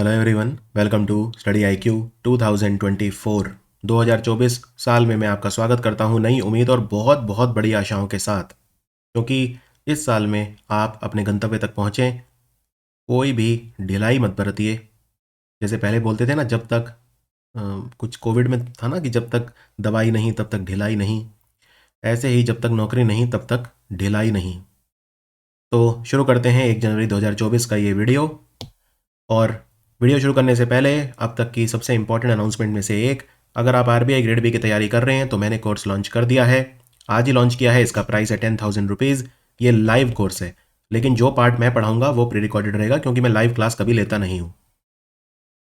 Hello everyone, welcome to study IQ 2024। 2024 साल में मैं आपका स्वागत करता हूं नई उम्मीद और बहुत बहुत बड़ी आशाओं के साथ, क्योंकि इस साल में आप अपने गंतव्य तक पहुंचें। कोई भी ढिलाई मत बरतिए। जैसे पहले बोलते थे ना, जब तक कुछ कोविड में था ना कि जब तक दवाई नहीं तब तक ढिलाई नहीं, ऐसे ही जब तक नौकरी नहीं तब तक ढिलाई नहीं। तो शुरू करते हैं 1 जनवरी 2024 का ये वीडियो। और वीडियो शुरू करने से पहले अब तक की सबसे इंपॉर्टेंट अनाउंसमेंट में से एक, अगर आप RBI ग्रेड बी की तैयारी कर रहे हैं तो मैंने कोर्स लॉन्च कर दिया है। आज ही लॉन्च किया है। इसका प्राइस है 10,000 रुपीज़। ये लाइव कोर्स है, लेकिन जो पार्ट मैं पढ़ाऊंगा वो प्री रिकॉर्डेड रहेगा, क्योंकि मैं लाइव क्लास कभी लेता नहीं हूँ।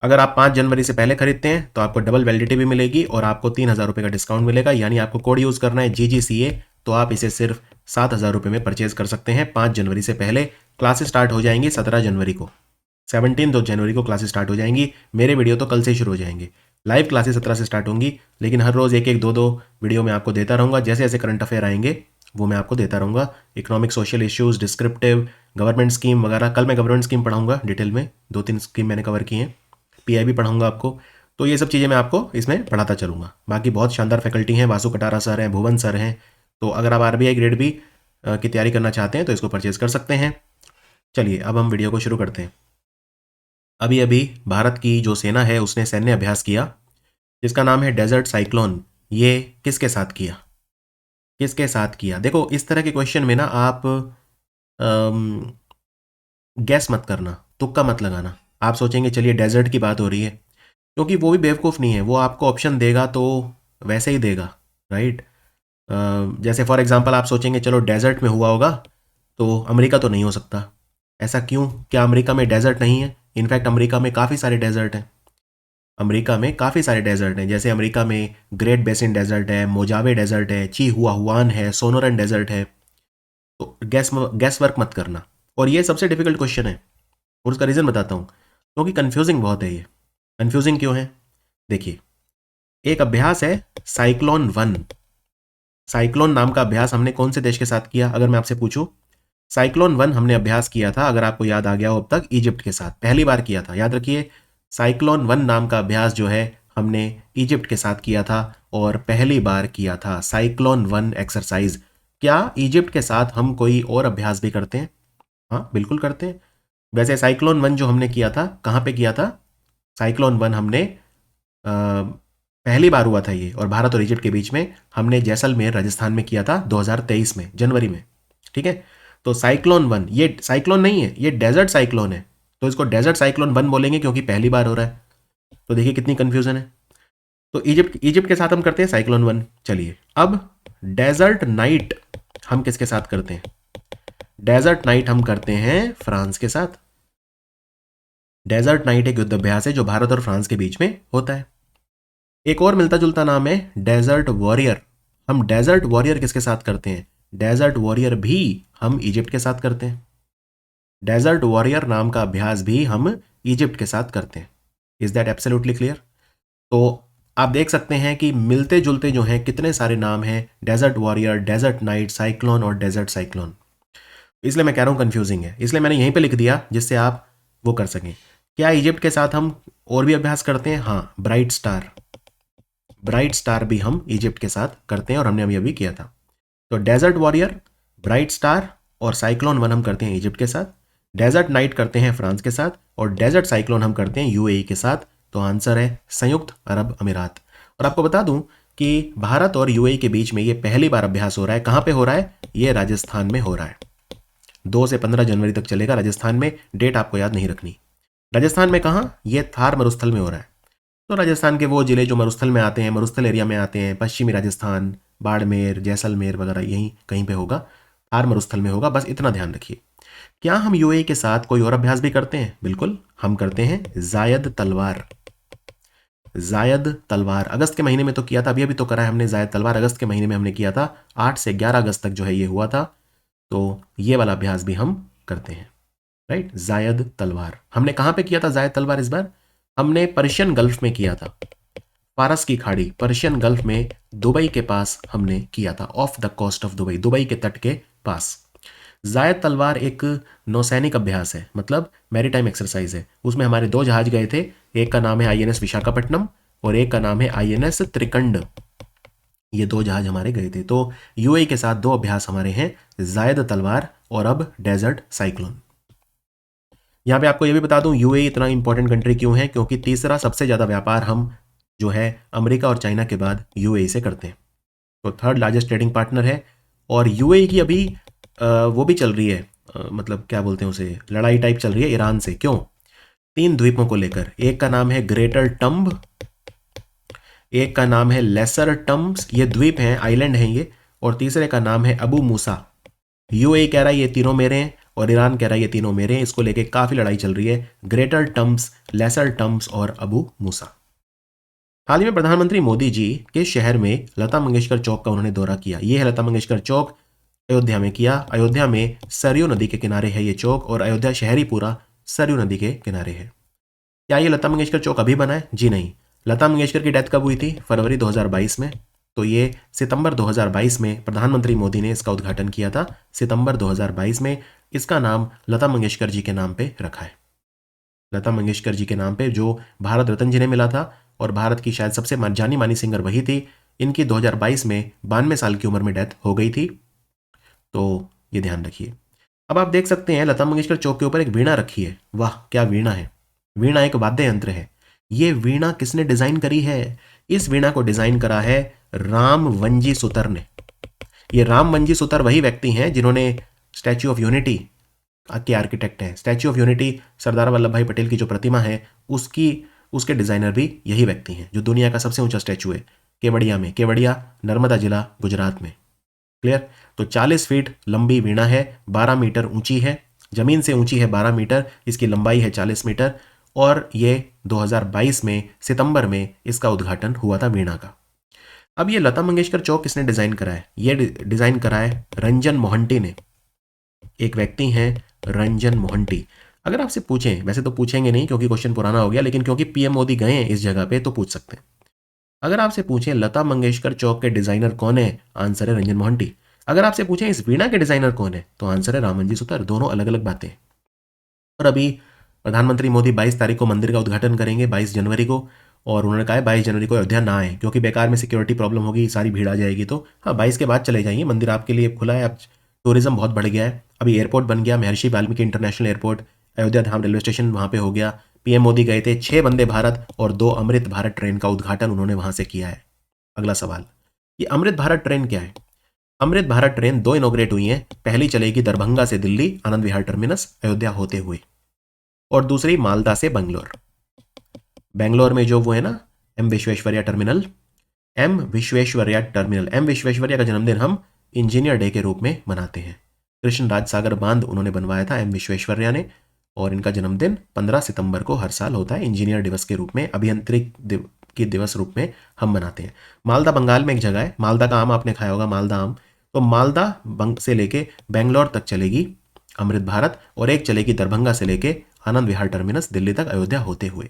अगर आप 5 जनवरी से पहले खरीदते हैं तो आपको डबल वैलिडिटी भी मिलेगी और आपको 3,000 रुपये का डिस्काउंट मिलेगा। यानी आपको कोड यूज़ करना है GGCA, तो आप इसे सिर्फ 7,000 रुपये में परचेज कर सकते हैं 5 जनवरी से पहले। क्लासेस स्टार्ट हो जाएंगी 17 जनवरी को। 17 जनवरी को क्लासेस स्टार्ट हो जाएंगी। मेरे वीडियो तो कल से ही शुरू हो जाएंगे। लाइव क्लासेस 17 से स्टार्ट होंगी, लेकिन हर रोज़ एक एक दो दो वीडियो मैं आपको देता रहूँगा। जैसे जैसे करंट अफेयर आएंगे वो मैं आपको देता रहूँगा। Economic, social issues, descriptive, government scheme वगैरह। कल मैं गवर्नमेंट स्कीम पढ़ाऊँगा डिटेल में, 2-3 स्कीम मैंने कवर की हैं। PI भी पढ़ाऊँगा आपको। तो ये सब चीज़ें मैं आपको इसमें पढ़ाता चलूँगा। बाकी बहुत शानदार फैकल्टी हैं, वासु कटारा सर हैं, भुवन सर हैं। तो अगर आप RBI ग्रेड बी की तैयारी करना चाहते हैं तो इसको परचेज़ कर सकते हैं। चलिए अब हम वीडियो को शुरू करते हैं। अभी अभी भारत की जो सेना है उसने सैन्य अभ्यास किया जिसका नाम है डेजर्ट साइक्लोन। ये किसके साथ किया? किसके साथ किया? देखो, इस तरह के क्वेश्चन में ना आप गैस मत करना, तुक्का मत लगाना। आप सोचेंगे चलिए डेजर्ट की बात हो रही है, क्योंकि वो भी बेवकूफ़ नहीं है। वो आपको ऑप्शन देगा तो वैसे ही देगा, राइट। जैसे फॉर एग्जांपल आप सोचेंगे चलो डेजर्ट में हुआ होगा तो अमेरिका तो नहीं हो सकता। ऐसा क्यों? क्या अमेरिका में डेजर्ट नहीं है? इनफैक्ट अमेरिका में काफ़ी सारे डेजर्ट हैं। अमेरिका में काफ़ी सारे डेजर्ट हैं। जैसे अमेरिका में ग्रेट बेसिन डेजर्ट है, मोजावे डेजर्ट है, चिहुआहुआन है, सोनोरन डेजर्ट है। तो गैस वर्क मत करना। और ये सबसे डिफिकल्ट क्वेश्चन है और उसका रीज़न बताता हूँ, क्योंकि कन्फ्यूजिंग बहुत है ये। कन्फ्यूजिंग क्यों है? देखिए, एक अभ्यास है साइक्लोन 1। साइक्लोन नाम का अभ्यास हमने कौन से देश के साथ किया? अगर मैं आपसे पूछूं, साइक्लोन 1 हमने अभ्यास किया था, अगर आपको याद आ गया हो अब तक, इजिप्ट के साथ पहली बार किया था। याद रखिए, साइक्लोन 1 नाम का अभ्यास जो है हमने इजिप्ट के साथ किया था और पहली बार किया था साइक्लोन 1 एक्सरसाइज। क्या इजिप्ट के साथ हम कोई और अभ्यास भी करते हैं? हाँ, बिल्कुल करते हैं। वैसे साइक्लोन 1 जो हमने किया था, कहाँ पे किया था? साइक्लोन 1 हमने पहली बार हुआ था ये, और भारत और इजिप्ट के बीच में हमने जैसलमेर राजस्थान में किया था 2023 में, जनवरी में। ठीक है। तो साइक्लोन 1 ये साइक्लोन नहीं है, ये डेजर्ट साइक्लोन है। तो इसको डेजर्ट साइक्लोन 1 बोलेंगे क्योंकि पहली बार हो रहा है। तो देखिए कितनी कंफ्यूजन है। तो इजिप्ट इजिप्ट के साथ हम करते हैं साइक्लोन 1। चलिए अब डेजर्ट नाइट हम किसके साथ करते हैं? डेजर्ट नाइट हम करते हैं फ्रांस के साथ। डेजर्ट नाइट एक युद्ध अभ्यास है जो भारत और फ्रांस के बीच में होता है। एक और मिलता जुलता नाम है डेजर्ट वॉरियर। हम डेजर्ट वॉरियर किसके साथ करते हैं? डेजर्ट वॉरियर भी हम इजिप्ट के साथ करते हैं। डेजर्ट वॉरियर नाम का अभ्यास भी हम इजिप्ट के साथ करते हैं। Is that absolutely clear? तो आप देख सकते हैं कि मिलते जुलते जो हैं कितने सारे नाम हैं, desert warrior, desert knight, cyclone और डेजर्ट साइक्लोन। इसलिए मैं कह रहा हूं कंफ्यूजिंग है, इसलिए मैंने यहीं पे लिख दिया जिससे आप वो कर सकें। क्या इजिप्ट के साथ हम और भी अभ्यास करते हैं? हाँ, ब्राइट स्टार। ब्राइट स्टार भी हम इजिप्ट के साथ करते हैं और हमने अभी अभी किया था। तो डेजर्ट वॉरियर, ब्राइट स्टार और साइक्लोन 1 हम करते हैं इजिप्ट के साथ। डेजर्ट नाइट करते हैं फ्रांस के साथ और डेजर्ट साइक्लोन हम करते हैं UAE के साथ। तो आंसर है संयुक्त अरब अमीरात। और आपको बता दूं कि भारत और UAE के बीच में ये पहली बार अभ्यास हो रहा है। कहां पे हो रहा है? ये राजस्थान में हो रहा है। 2 से 15 जनवरी तक चलेगा राजस्थान में। डेट आपको याद नहीं रखनी। राजस्थान में कहां? ये थार मरुस्थल में हो रहा है। तो राजस्थान के वो जिले जो मरुस्थल में आते हैं, मरुस्थल एरिया में आते हैं, पश्चिमी राजस्थान, बाड़मेर, जैसलमेर वगैरह, यहीं कहीं पे होगा। थार मरुस्थल में होगा, बस इतना ध्यान रखिए। क्या हम UAE के साथ कोई और अभ्यास भी करते हैं? बिल्कुल, हम करते हैं जायद तलवार। जायद तलवार अगस्त के महीने में तो किया था, अभी अभी तो करा है हमने जायद तलवार, अगस्त के महीने में हमने किया था। 8 से 11 अगस्त तक जो है ये हुआ था। तो ये वाला अभ्यास भी हम करते हैं, राइट। जायद तलवार हमने कहां पे किया था? जायद तलवार इस बार हमने पर्शियन गल्फ में किया था। फारस की खाड़ी, पर्शियन गल्फ में, दुबई के पास हमने किया था, off the coast of Dubai, Dubai के तट के पास। जायद तलवार एक नौसैनिक अभ्यास है, मतलब मैरीटाइम एक्सरसाइज है। उसमें हमारे 2 जहाज गए थे, एक का नाम है आईएनएस विशाखापट्टनम और एक का नाम है आईएनएस त्रिकंड। ये 2 जहाज हमारे गए थे। तो यूएई के साथ 2 अभ्यास हमारे हैं, जायद तलवार और अब डेजर्ट साइक्लोन। यहाँ पे आपको ये भी बता दूं यूएई इतना इंपॉर्टेंट कंट्री क्यों है, क्योंकि तीसरा सबसे ज़्यादा व्यापार हम जो है अमेरिका और चाइना के बाद यूएई से करते हैं। तो थर्ड लार्जेस्ट ट्रेडिंग पार्टनर है। और यूएई की अभी वो भी चल रही है, मतलब क्या बोलते हैं उसे, लड़ाई टाइप चल रही है ईरान से। क्यों? 3 द्वीपों को लेकर। एक का नाम है ग्रेटर टम्ब, एक का नाम है लेसर टम्ब्स, ये द्वीप हैं, आइलैंड हैं ये, और तीसरे का नाम है अबू मूसा। यूएई कह रहा है ये तीनों मेरे हैं और ईरान कह रहा है ये तीनों मेरे हैं। इसको लेके काफी लड़ाई चल रही है, ग्रेटर टम्ब्स, लेसर टम्ब्स और अबू मूसा। हाल ही में प्रधानमंत्री मोदी जी के शहर में लता मंगेशकर चौक का उन्होंने दौरा किया। ये है लता मंगेशकर चौक, अयोध्या में किया। अयोध्या में सरयू नदी के किनारे है ये चौक और अयोध्या शहर ही पूरा सरयू नदी के किनारे है। क्या ये लता मंगेशकर चौक अभी बना है? जी नहीं। लता मंगेशकर की डेथ कब हुई थी? फरवरी 2022 में। तो ये सितंबर 2022 में प्रधानमंत्री मोदी ने इसका उद्घाटन किया था, सितंबर 2022 में। इसका नाम लता मंगेशकर जी के नाम पे रखा है, लता मंगेशकर जी के नाम पे, जो भारत रत्न जिन्हें मिला था और भारत की शायद सबसे जानी मानी सिंगर वही थी। इनकी 2022 में 92 साल की उम्र में डेथ हो गई थी, तो ये ध्यान रखिए। अब आप देख सकते हैं लता मंगेशकर चौक के ऊपर एक वीणा रखी है। वाह, क्या वीणा है! वीणा एक वाद्य यंत्र है। ये वीणा किसने डिजाइन करी है? इस वीणा को डिजाइन करा है राम वंजी सुतर ने। ये राम वंजी सुतर वही व्यक्ति हैं जिन्होंने स्टैच्यू ऑफ यूनिटी के आर्किटेक्ट हैं। Statue of unity, Sardar Vallabh भाई पटेल की जो प्रतिमा है, उसके डिजाइनर भी यही व्यक्ति हैं, जो दुनिया का सबसे ऊंचा स्टैच्यू है केवड़िया में। केवड़िया नर्मदा जिला गुजरात में। क्लियर? तो 40 फीट लंबी वीणा है, 12 मीटर ऊंची है, जमीन से ऊंची है 12 मीटर, इसकी लंबाई है 40 मीटर। और ये 2022 में सितंबर में इसका उद्घाटन हुआ था वीणा का। अब ये लता मंगेशकर चौक किसने डिजाइन करा है? ये डिजाइन करा है रंजन मोहंटी ने। एक व्यक्ति हैं रंजन मोहंटी। अगर आपसे पूछें, वैसे तो पूछेंगे नहीं क्योंकि क्वेश्चन पुराना हो गया, लेकिन क्योंकि पीएम मोदी गए हैं इस जगह पे तो पूछ सकते हैं। अगर आपसे पूछें लता मंगेशकर चौक के डिजाइनर कौन है, आंसर है रंजन मोहंटी। अगर आपसे पूछें इस वीणा के डिजाइनर कौन है, तो आंसर है रामनजी सुतार। दोनों अलग अलग बातें। और अभी प्रधानमंत्री मोदी 22 तारीख को मंदिर का उद्घाटन करेंगे, 22 जनवरी को। और उन्होंने कहा है 22 जनवरी को अयोध्या ना आए, क्योंकि बेकार में सिक्योरिटी प्रॉब्लम होगी, सारी भीड़ आ जाएगी। तो हाँ, 22 के बाद चले जाइए, मंदिर आपके लिए खुला है। अब टूरिज्म बहुत बढ़ गया है, अभी एयरपोर्ट बन गया, महर्षि वाल्मीकि इंटरनेशनल एयरपोर्ट, अयोध्या धाम रेलवे स्टेशन वहाँ पे हो गया। पीएम मोदी गए थे, 6 वंदे भारत और 2 अमृत भारत ट्रेन का उद्घाटन उन्होंने वहाँ से किया है। अगला सवाल, ये अमृत भारत ट्रेन क्या है? अमृत भारत ट्रेन 2 इनोग्रेट हुई हैं। पहली चलेगी दरभंगा से दिल्ली आनंद विहार टर्मिनस अयोध्या होते हुए, और दूसरी मालदा से बेंगलोर। बेंगलोर में जो वो है ना M Visvesvaraya terminal, M Visvesvaraya का जन्मदिन हम इंजीनियर डे के रूप में मनाते हैं। कृष्ण राज सागर बांध उन्होंने बनवाया था एम विश्वेश्वरैया ने, और इनका जन्मदिन 15 सितंबर को हर साल होता है, इंजीनियर दिवस के रूप में, अभियंत्रिक के दिवस रूप में हम मनाते हैं। मालदा बंगाल में एक जगह है, मालदा का आम आपने खाया होगा, मालदा आम। तो मालदा से लेके बेंगलोर तक चलेगी अमृत भारत, और एक चलेगी दरभंगा से लेके आनंद विहार टर्मिनस दिल्ली तक अयोध्या होते हुए।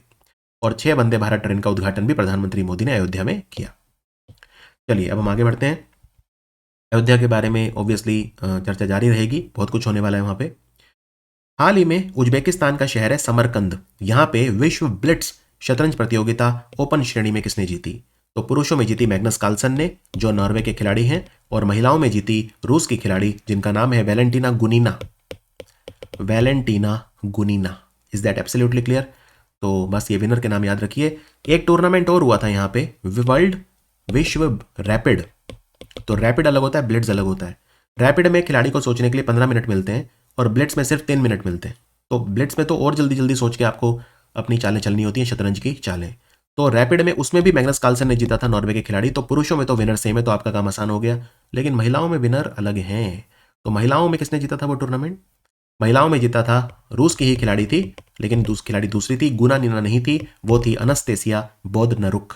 और 6 वंदे भारत ट्रेन का उद्घाटन भी प्रधानमंत्री मोदी ने अयोध्या में किया। चलिए अब हम आगे बढ़ते हैं। अयोध्या के बारे में ऑब्वियसली चर्चा जारी रहेगी, बहुत कुछ होने वाला है वहां पे। हाल ही में उज्बेकिस्तान का शहर है समरकंद, यहाँ पे विश्व ब्लिट्स शतरंज प्रतियोगिता ओपन श्रेणी में किसने जीती? तो पुरुषों में जीती मैग्नस कार्लसन ने, जो नॉर्वे के खिलाड़ी हैं, और महिलाओं में जीती रूस की खिलाड़ी जिनका नाम है Valentina गुनिना। Valentina गुनिना, is that absolutely clear? तो बस ये विनर के नाम याद रखिए। एक टूर्नामेंट और हुआ था यहाँ पे, वर्ल्ड विश्व रैपिड। तो रैपिड अलग होता है, ब्लिट्स अलग होता है। रैपिड में खिलाड़ी को सोचने के लिए 15 मिनट मिलते हैं और ब्लिट्स में सिर्फ 3 मिनट मिलते हैं। तो ब्लिट्स में तो और जल्दी जल्दी सोच के आपको अपनी चालें चलनी होती हैं, शतरंज की चालें। तो रैपिड में उसमें भी मैग्नस कार्लसन ने जीता था, नॉर्वे के खिलाड़ी। तो पुरुषों में तो विनर सेम है, तो आपका काम आसान हो गया। लेकिन महिलाओं में विनर अलग हैं। तो महिलाओं में किसने जीता था वो टूर्नामेंट? महिलाओं में जीता था, रूस की ही खिलाड़ी थी, लेकिन खिलाड़ी दूसरी थी, गुना नीना नहीं थी, वो थी अनस्तेसिया बोर्डनरुक।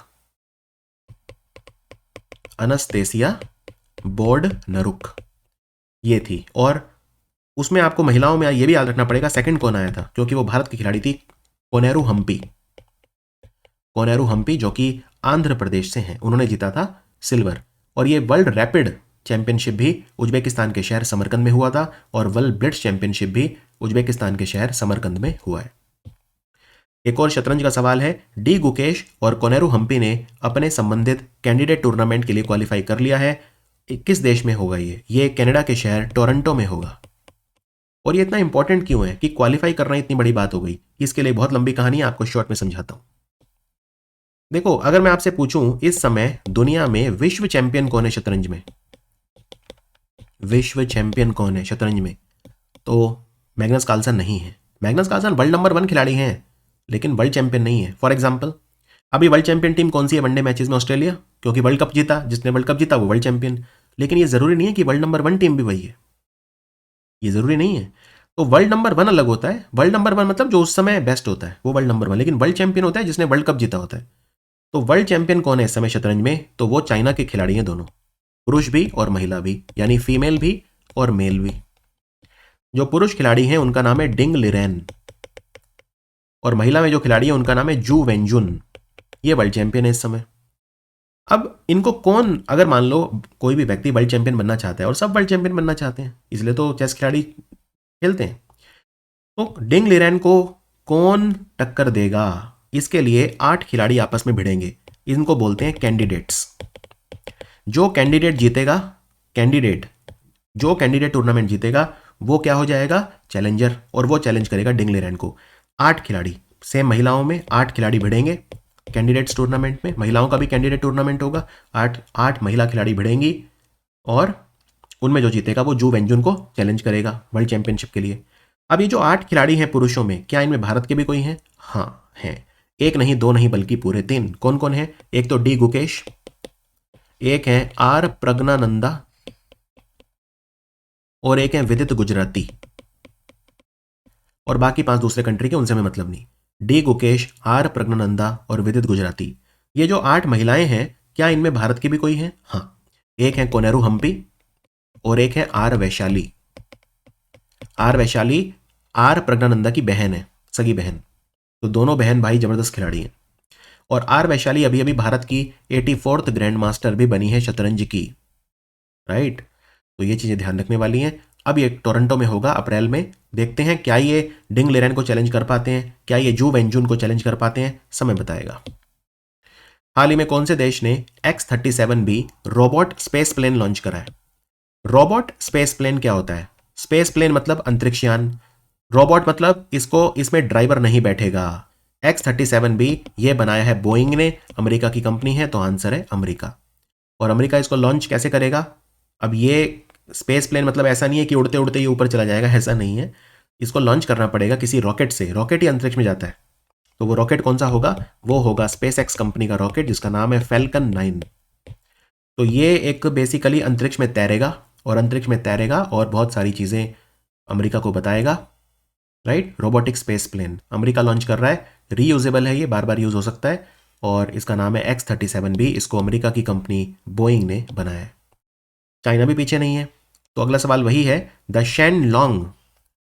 अनस्तेसिया बोर्डनरुक ये थी। और उसमें आपको महिलाओं में ये भी याद रखना पड़ेगा सेकंड कौन आया था, क्योंकि वो भारत की खिलाड़ी थी, कोनेरू हम्पी। कोनेरू हम्पी जो कि आंध्र प्रदेश से हैं, उन्होंने जीता था सिल्वर। और ये वर्ल्ड रैपिड चैंपियनशिप भी उज्बेकिस्तान के शहर समरकंद में हुआ था और वर्ल्ड ब्लिट्ज चैंपियनशिप भी उज्बेकिस्तान के शहर समरकंद में हुआ है। एक और शतरंज का सवाल है, डी गुकेश और कोनेरू हम्पी ने अपने संबंधित कैंडिडेट टूर्नामेंट के लिए क्वालिफाई कर लिया है। किस देश में होगा ये कनाडा के शहर टोरंटो में होगा। और ये इतना इंपॉर्टेंट क्यों है कि क्वालिफाई करना इतनी बड़ी बात हो गई, इसके लिए बहुत लंबी कहानी है, आपको शॉर्ट में समझाता हूं। देखो, अगर मैं आपसे पूछूं इस समय दुनिया में विश्व चैंपियन कौन है शतरंज में, विश्व चैंपियन कौन है शतरंज में, तो मैग्नस कार्लसन नहीं है। मैग्नस कार्लसन वर्ल्ड नंबर 1 खिलाड़ी हैं लेकिन वर्ल्ड चैंपियन नहीं है। फॉर एग्जांपल, अभी वर्ल्ड चैंपियन टीम कौन सी है वनडे मैचेस में? ऑस्ट्रेलिया, क्योंकि वर्ल्ड कप जीता, जिसने वर्ल्ड कप जीता वो वर्ल्ड चैंपियन। लेकिन ये जरूरी नहीं है कि वर्ल्ड नंबर 1 टीम भी वही है, ये जरूरी नहीं है। तो वर्ल्ड नंबर 1 अलग होता है, वर्ल्ड नंबर 1 मतलब जो उस समय बेस्ट होता है वो वर्ल्ड नंबर 1, लेकिन वर्ल्ड चैंपियन होता है जिसने वर्ल्ड कप जीता होता है। तो वर्ल्ड चैंपियन कौन है इस समय शतरंज में? तो वो चाइना के खिलाड़ी हैं, दोनों, पुरुष भी और महिला भी, यानी फीमेल भी और मेल भी। जो पुरुष खिलाड़ी हैं उनका नाम है डिंग लिरेन और महिला में जो खिलाड़ी है उनका नाम है जू वेंजुन। ये वर्ल्ड चैंपियन है इस समय। अब इनको कौन, अगर मान लो कोई भी व्यक्ति वर्ल्ड चैंपियन बनना चाहता है, और सब वर्ल्ड चैंपियन बनना चाहते हैं इसलिए तो चेस खिलाड़ी खेलते हैं, तो डिंग लिरेन को कौन टक्कर देगा? इसके लिए 8 खिलाड़ी आपस में भिड़ेंगे, इनको बोलते हैं कैंडिडेट्स। जो कैंडिडेट जीतेगा, जो कैंडिडेट टूर्नामेंट जीतेगा वो क्या हो जाएगा? चैलेंजर, और वो चैलेंज करेगा डिंग लिरेन को। 8 खिलाड़ी, सेम महिलाओं में 8 खिलाड़ी भिड़ेंगे कैंडिडेट्स टूर्नामेंट में, महिलाओं का भी कैंडिडेट टूर्नामेंट होगा, 8 महिला खिलाड़ी भिड़ेंगी और उनमें जो जीतेगा वो जू वेंजुन को चैलेंज करेगा वर्ल्ड चैंपियनशिप के लिए। अब ये जो 8 खिलाड़ी हैं पुरुषों में, क्या इनमें भारत के भी कोई हैं? हाँ हैं, एक नहीं, दो नहीं, बल्कि पूरे 3। कौन कौन है? एक तो डी गुकेश, एक है आर प्रज्ञानंदा और एक है विदित गुजराती, और बाकी 5 दूसरे कंट्री के, उनसे हमें मतलब नहीं। डी गुकेश, आर प्रज्ञानंदा और विदित गुजराती, ये जो 8 महिलाएं हैं, क्या इनमें भारत की भी कोई है? हाँ, एक है कोनेरू हम्पी और एक है R Vaishali. R Vaishali R Praggnanandhaa की बहन है, सगी बहन, तो दोनों बहन भाई जबरदस्त खिलाड़ी हैं। और आर वैशाली अभी अभी भारत की 84th ग्रैंड मास्टर भी बनी है शतरंज की, राइट। तो ये चीजें ध्यान रखने वाली हैं। अब ये टोरंटो में होगा अप्रैल में, देखते हैं क्या ये डिंग लिरेन को चैलेंज कर पाते हैं, क्या ये जू वेंजुन को चैलेंज कर पाते हैं, समय बताएगा। हाल ही में कौन से देश ने X-37B robot space plane launch करा है? रोबोट स्पेस प्लेन क्या होता है? स्पेस प्लेन मतलब अंतरिक्षयान, रोबोट मतलब इसमें ड्राइवर नहीं बैठेगा। X-37B ये बनाया है बोइंग ने, अमेरिका की कंपनी है, तो आंसर है अमेरिका। और अमेरिका इसको लॉन्च कैसे करेगा? अब ये स्पेस प्लेन मतलब ऐसा नहीं है कि उड़ते उड़ते ये ऊपर चला जाएगा, ऐसा नहीं है, इसको लॉन्च करना पड़ेगा किसी रॉकेट से। रॉकेट ही अंतरिक्ष में जाता है, तो वो रॉकेट कौन सा होगा? वो होगा स्पेस एक्स कंपनी का रॉकेट, जिसका नाम है फैल्कन 9। तो ये एक बेसिकली अंतरिक्ष में तैरेगा और बहुत सारी चीजें अमेरिका को बताएगा, right. Robotic space plane America launch कर रहा है, रीयूजेबल है, ये बार बार यूज हो सकता है, और इसका नाम है X-37B। इसको अमेरिका की कंपनी बोइंग ने बनाया है, चाइना भी पीछे नहीं है। तो अगला सवाल वही है, द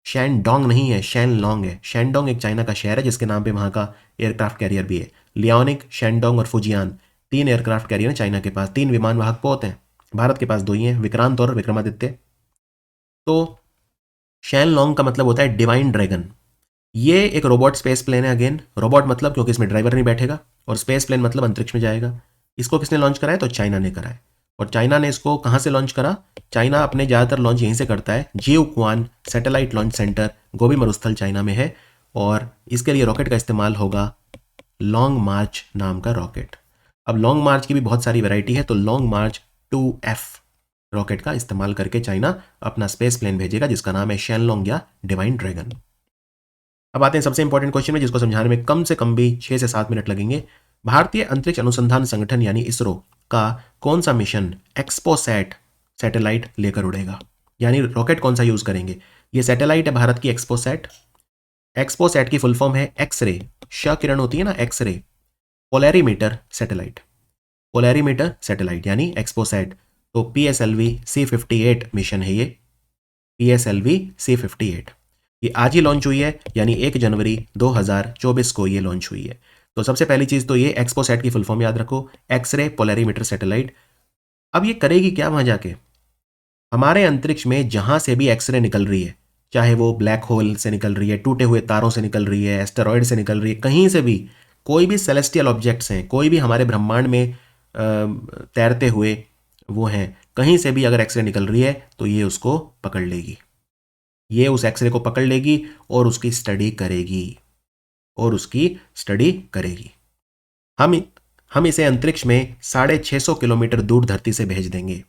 शैनडोंग नहीं है, शैनलॉन्ग है। शैनडोंग एक चाइना का शहर है जिसके नाम पे वहां का एयरक्राफ्ट कैरियर भी है। लियाओनिक, शैनडोंग और फुजियान, 3 एयरक्राफ्ट कैरियर है चाइना के पास, 3 विमान वाहक पोत हैं। भारत के पास 2 ही हैं, विक्रांत और विक्रमादित्य। तो शैनलॉन्ग का मतलब होता है डिवाइन ड्रैगन। ये एक रोबोट स्पेस प्लेन है, अगेन रोबोट मतलब क्योंकि इसमें ड्राइवर नहीं बैठेगा, और स्पेस प्लेन मतलब अंतरिक्ष में जाएगा। इसको किसने लॉन्च करा है? तो चाइना ने करा है। और चाइना ने इसको कहां से लॉन्च करा? चाइना अपने ज्यादातर लॉन्च यहीं से करता है, जियोक्वान सैटेलाइट लॉन्च सेंटर गोबी मरुस्थल चाइना में है, और इसके लिए रॉकेट का इस्तेमाल होगा लॉन्ग मार्च नाम का रॉकेट। अब लॉन्ग मार्च की भी बहुत सारी वैरायटी है, तो लॉन्ग मार्च 2F रॉकेट का इस्तेमाल करके चाइना अपना स्पेस प्लेन भेजेगा जिसका नाम है शैनलॉन्ग या डिवाइन ड्रैगन। अब आते हैं सबसे इंपॉर्टेंट क्वेश्चन में, जिसको समझाने में कम से कम भी 6 से 7 मिनट लगेंगे। भारतीय अंतरिक्ष अनुसंधान संगठन यानी इसरो का कौन सा मिशन एक्सपोसैट सैटेलाइट लेकर उड़ेगा? यानी रॉकेट कौन सा यूज करेंगे? ये सैटेलाइट है भारत की एक्सपोसैट। एक्सपोसैट की फुल फॉर्म है एक्सरे, श किरण होती है ना, X-ray polarimeter satellite, polarimeter satellite यानी एक्सपोसैट। तो PSLV C58 मिशन है ये, PSLV C58। ये आज ही लॉन्च हुई है, यानी 1 जनवरी 2024 को ये लॉन्च हुई है। तो सबसे पहली चीज तो ये एक्सपोसैट की फुल फॉर्म याद रखो, एक्सरे पोलैरीमीटर सैटेलाइट। अब ये करेगी क्या वहां जाके? हमारे अंतरिक्ष में जहां से भी एक्सरे निकल रही है, चाहे वो ब्लैक होल से निकल रही है, टूटे हुए तारों से निकल रही है, एस्टेरॉयड से निकल रही है, कहीं से भी कोई भी सेलेस्टियल ऑब्जेक्ट्स हैं, कोई भी हमारे ब्रह्मांड में तैरते हुए वो हैं, कहीं से भी अगर एक्सरे निकल रही है तो ये उसको पकड़ लेगी, ये उस एक्सरे को पकड़ लेगी और उसकी स्टडी करेगी, और उसकी स्टडी करेगी। हम इसे अंतरिक्ष में 650 किलोमीटर दूर धरती से भेज देंगे।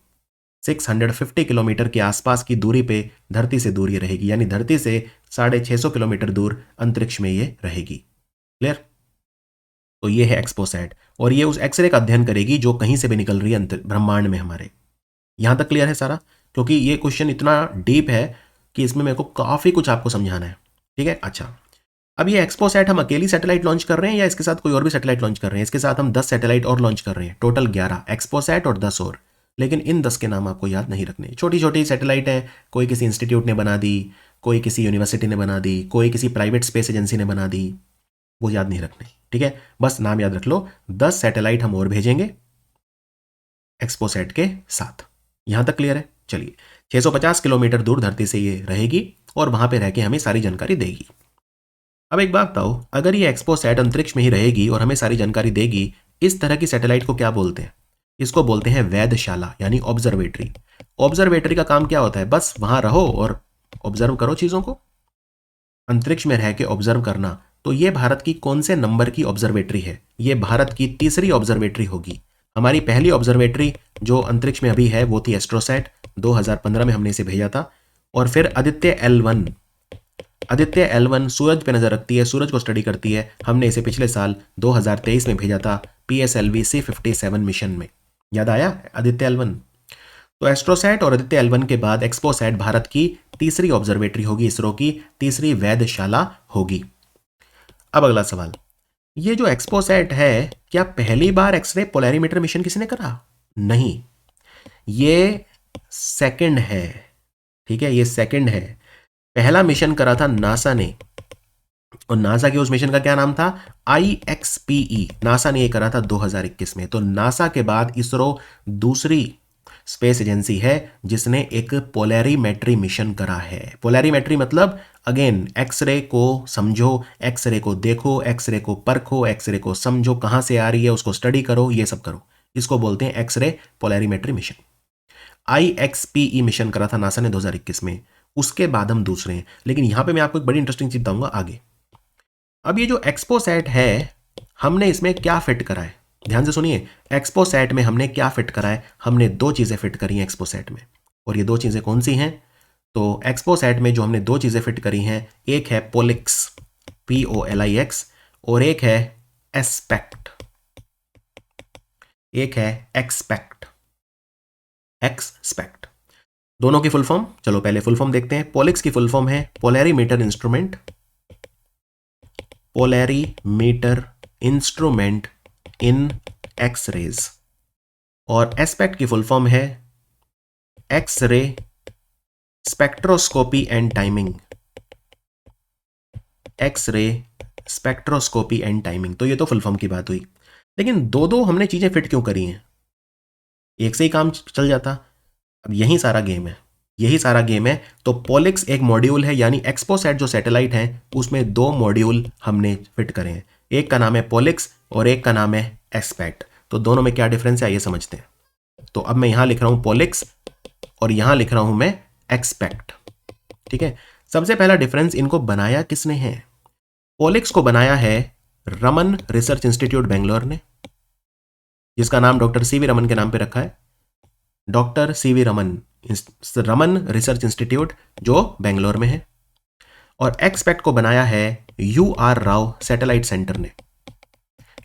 650 किलोमीटर के आसपास की दूरी पे धरती से दूर ये रहेगी, यानी धरती से 650 किलोमीटर दूर अंतरिक्ष में ये रहेगी। क्लियर? तो ये है एक्सपोसैट, और ये उस एक्सरे का अध्ययन करेगी जो कहीं से भी निकल रही है ब्रह्मांड में हमारे। यहां तक क्लियर है सारा? क्योंकि ये क्वेश्चन इतना डीप है कि इसमें मेरे को काफी कुछ आपको समझाना है। ठीक है, अच्छा, अब ये एक्सपोसैट हम अकेली सैटेलाइट लॉन्च कर रहे हैं या इसके साथ कोई और भी सैटेलाइट लॉन्च कर रहे हैं? इसके साथ हम 10 सैटेलाइट और लॉन्च कर रहे हैं, टोटल 11 एक्सपोसैट और 10 और। लेकिन इन 10 के नाम आपको याद नहीं रखने। छोटी छोटी सैटेलाइट हैं, कोई किसी इंस्टीट्यूट ने बना दी, कोई किसी यूनिवर्सिटी ने बना दी, कोई किसी प्राइवेट स्पेस एजेंसी ने बना दी, वो याद नहीं रखने। ठीक है, बस नाम याद रख लो। 10 सैटेलाइट हम और भेजेंगे एक्सपोसैट के साथ। यहां तक क्लियर है? चलिए, 650 किलोमीटर दूर धरती से ये रहेगी और वहां पे रह के हमें सारी जानकारी देगी। अब एक बात बताओ, अगर ये एक्सपोसैट अंतरिक्ष में ही रहेगी और हमें सारी जानकारी देगी, इस तरह की सैटेलाइट को क्या बोलते हैं? इसको बोलते हैं वेधशाला, यानी ऑब्जर्वेटरी। ऑब्जर्वेटरी का काम क्या होता है? बस वहां रहो और ऑब्जर्व करो चीजों को, अंतरिक्ष में रह के ऑब्जर्व करना। तो ये भारत की कौन से नंबर की ऑब्जर्वेटरी है? ये भारत की तीसरी ऑब्जर्वेटरी होगी। हमारी पहली ऑब्जर्वेटरी जो अंतरिक्ष में अभी है वो थी एस्ट्रोसैट, 2015 में हमने इसे भेजा था। और फिर आदित्य L1 सूरज पे नजर रखती है, सूरज को स्टडी करती है। हमने इसे पिछले साल 2023 में भेजा था PSLV C57 मिशन में। याद आया आदित्य L1? तो एस्ट्रोसैट और आदित्य L1 के बाद एक्सपोसैट भारत की तीसरी ऑब्जर्वेटरी होगी, इसरो की तीसरी वेधशाला होगी। अब अगला सवाल, ये जो एक्सपोसैट है, क्या पहली बार एक्सरे पोलैरिमीटर मिशन किसने करा? नहीं, ये सेकंड है। ठीक है, ये सेकंड है। पहला मिशन करा था नासा ने, और नासा के उस मिशन का क्या नाम था? IXPE। नासा ने ये करा था 2021 में। तो नासा के बाद इसरो दूसरी स्पेस एजेंसी है जिसने एक पोलैरिमेट्री मिशन करा है। पोलैरिमेट्री मतलब अगेन एक्सरे को समझो, एक्सरे को देखो, एक्सरे को परखो, एक्सरे को समझो, कहां से आ रही है उसको स्टडी करो, ये सब करो। इसको बोलते हैं एक्सरे पोलैरिमेट्री मिशन। IXPE मिशन करा था नासा ने 2021 में। उसके बाद हम दूसरे हैं। लेकिन यहां पे मैं आपको एक बड़ी इंटरेस्टिंग चीज बताऊंगा आगे। अब ये जो एक्सपोसैट है, हमने इसमें क्या फिट करा है? ध्यान से सुनिए, एक्सपोसैट में हमने क्या फिट करा है? हमने दो चीजें फिट करी हैं एक्सपोसैट में, और ये दो चीजें कौन सी हैं? तो एक्सपोसैट में जो हमने दो चीजें फिट करी हैं, एक है पोलिक्स, POLIX, और एक है एस्पेक्ट, एक है एक्सपेक्ट। एक्सपेक्ट दोनों की फुल फॉर्म, चलो पहले फुल फॉर्म देखते हैं। पोलिक्स की फुल फॉर्म है polarimeter instrument, polarimeter instrument in X-rays. और एस्पेक्ट की फुल फॉर्म है X-ray spectroscopy and timing, X-ray spectroscopy and timing. तो ये तो फुल फॉर्म की बात हुई, लेकिन दो दो हमने चीजें फिट क्यों करी हैं? एक से ही काम चल जाता। अब यही सारा गेम है, यही सारा गेम है। तो पोलिक्स एक मॉड्यूल है, यानी एक्सपोसैट जो सैटेलाइट है उसमें दो मॉड्यूल हमने फिट करे हैं। एक का नाम है पोलिक्स और एक का नाम है एस्पेक्ट। तो दोनों में क्या डिफरेंस है ये समझते हैं। तो अब मैं यहां लिख रहा हूं पोलिक्स और यहां लिख रहा हूं मैं एक्सपेक्ट। ठीक है, सबसे पहला डिफरेंस, इनको बनाया किसने है? पोलिक्स को बनाया है रमन रिसर्च इंस्टीट्यूट बेंगलोर ने, जिसका नाम डॉक्टर CV रमन के नाम पे रखा है। Doctor CV Raman, Raman research institute जो बेंगलोर में है। और एक्सपेक्ट को बनाया है UR राव सैटेलाइट सेंटर ने।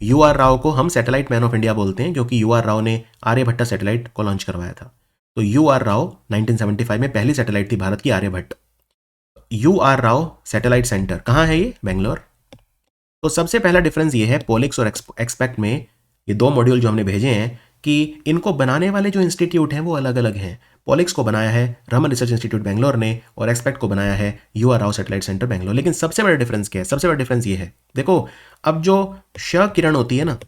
UR राव को हम सैटेलाइट मैन ऑफ इंडिया बोलते हैं क्योंकि UR राव ने आर्यभट्ट सैटेलाइट को लॉन्च करवाया था। तो UR राव 1975 में पहली सैटेलाइट थी भारत की, Aryabhata. UR Rao satellite centre कहां है? ये बेंगलोर। तो सबसे पहला डिफरेंस ये है पोलिक्स और एक्सपेक्ट में, ये दो मॉड्यूल जो हमने भेजे हैं, कि इनको बनाने वाले जो इंस्टीट्यूट हैं वो अलग अलग हैं। पोलिक्स को बनाया है रमन रिसर्च इंस्टीट्यूट बेंगलोर ने और एक्सपेक्ट को बनाया है UR Rao satellite centre Bangalore. लेकिन सबसे बड़ा डिफरेंस क्या है? सबसे बड़ा डिफरेंस ये है, देखो, अब जो श किरण होती है ना,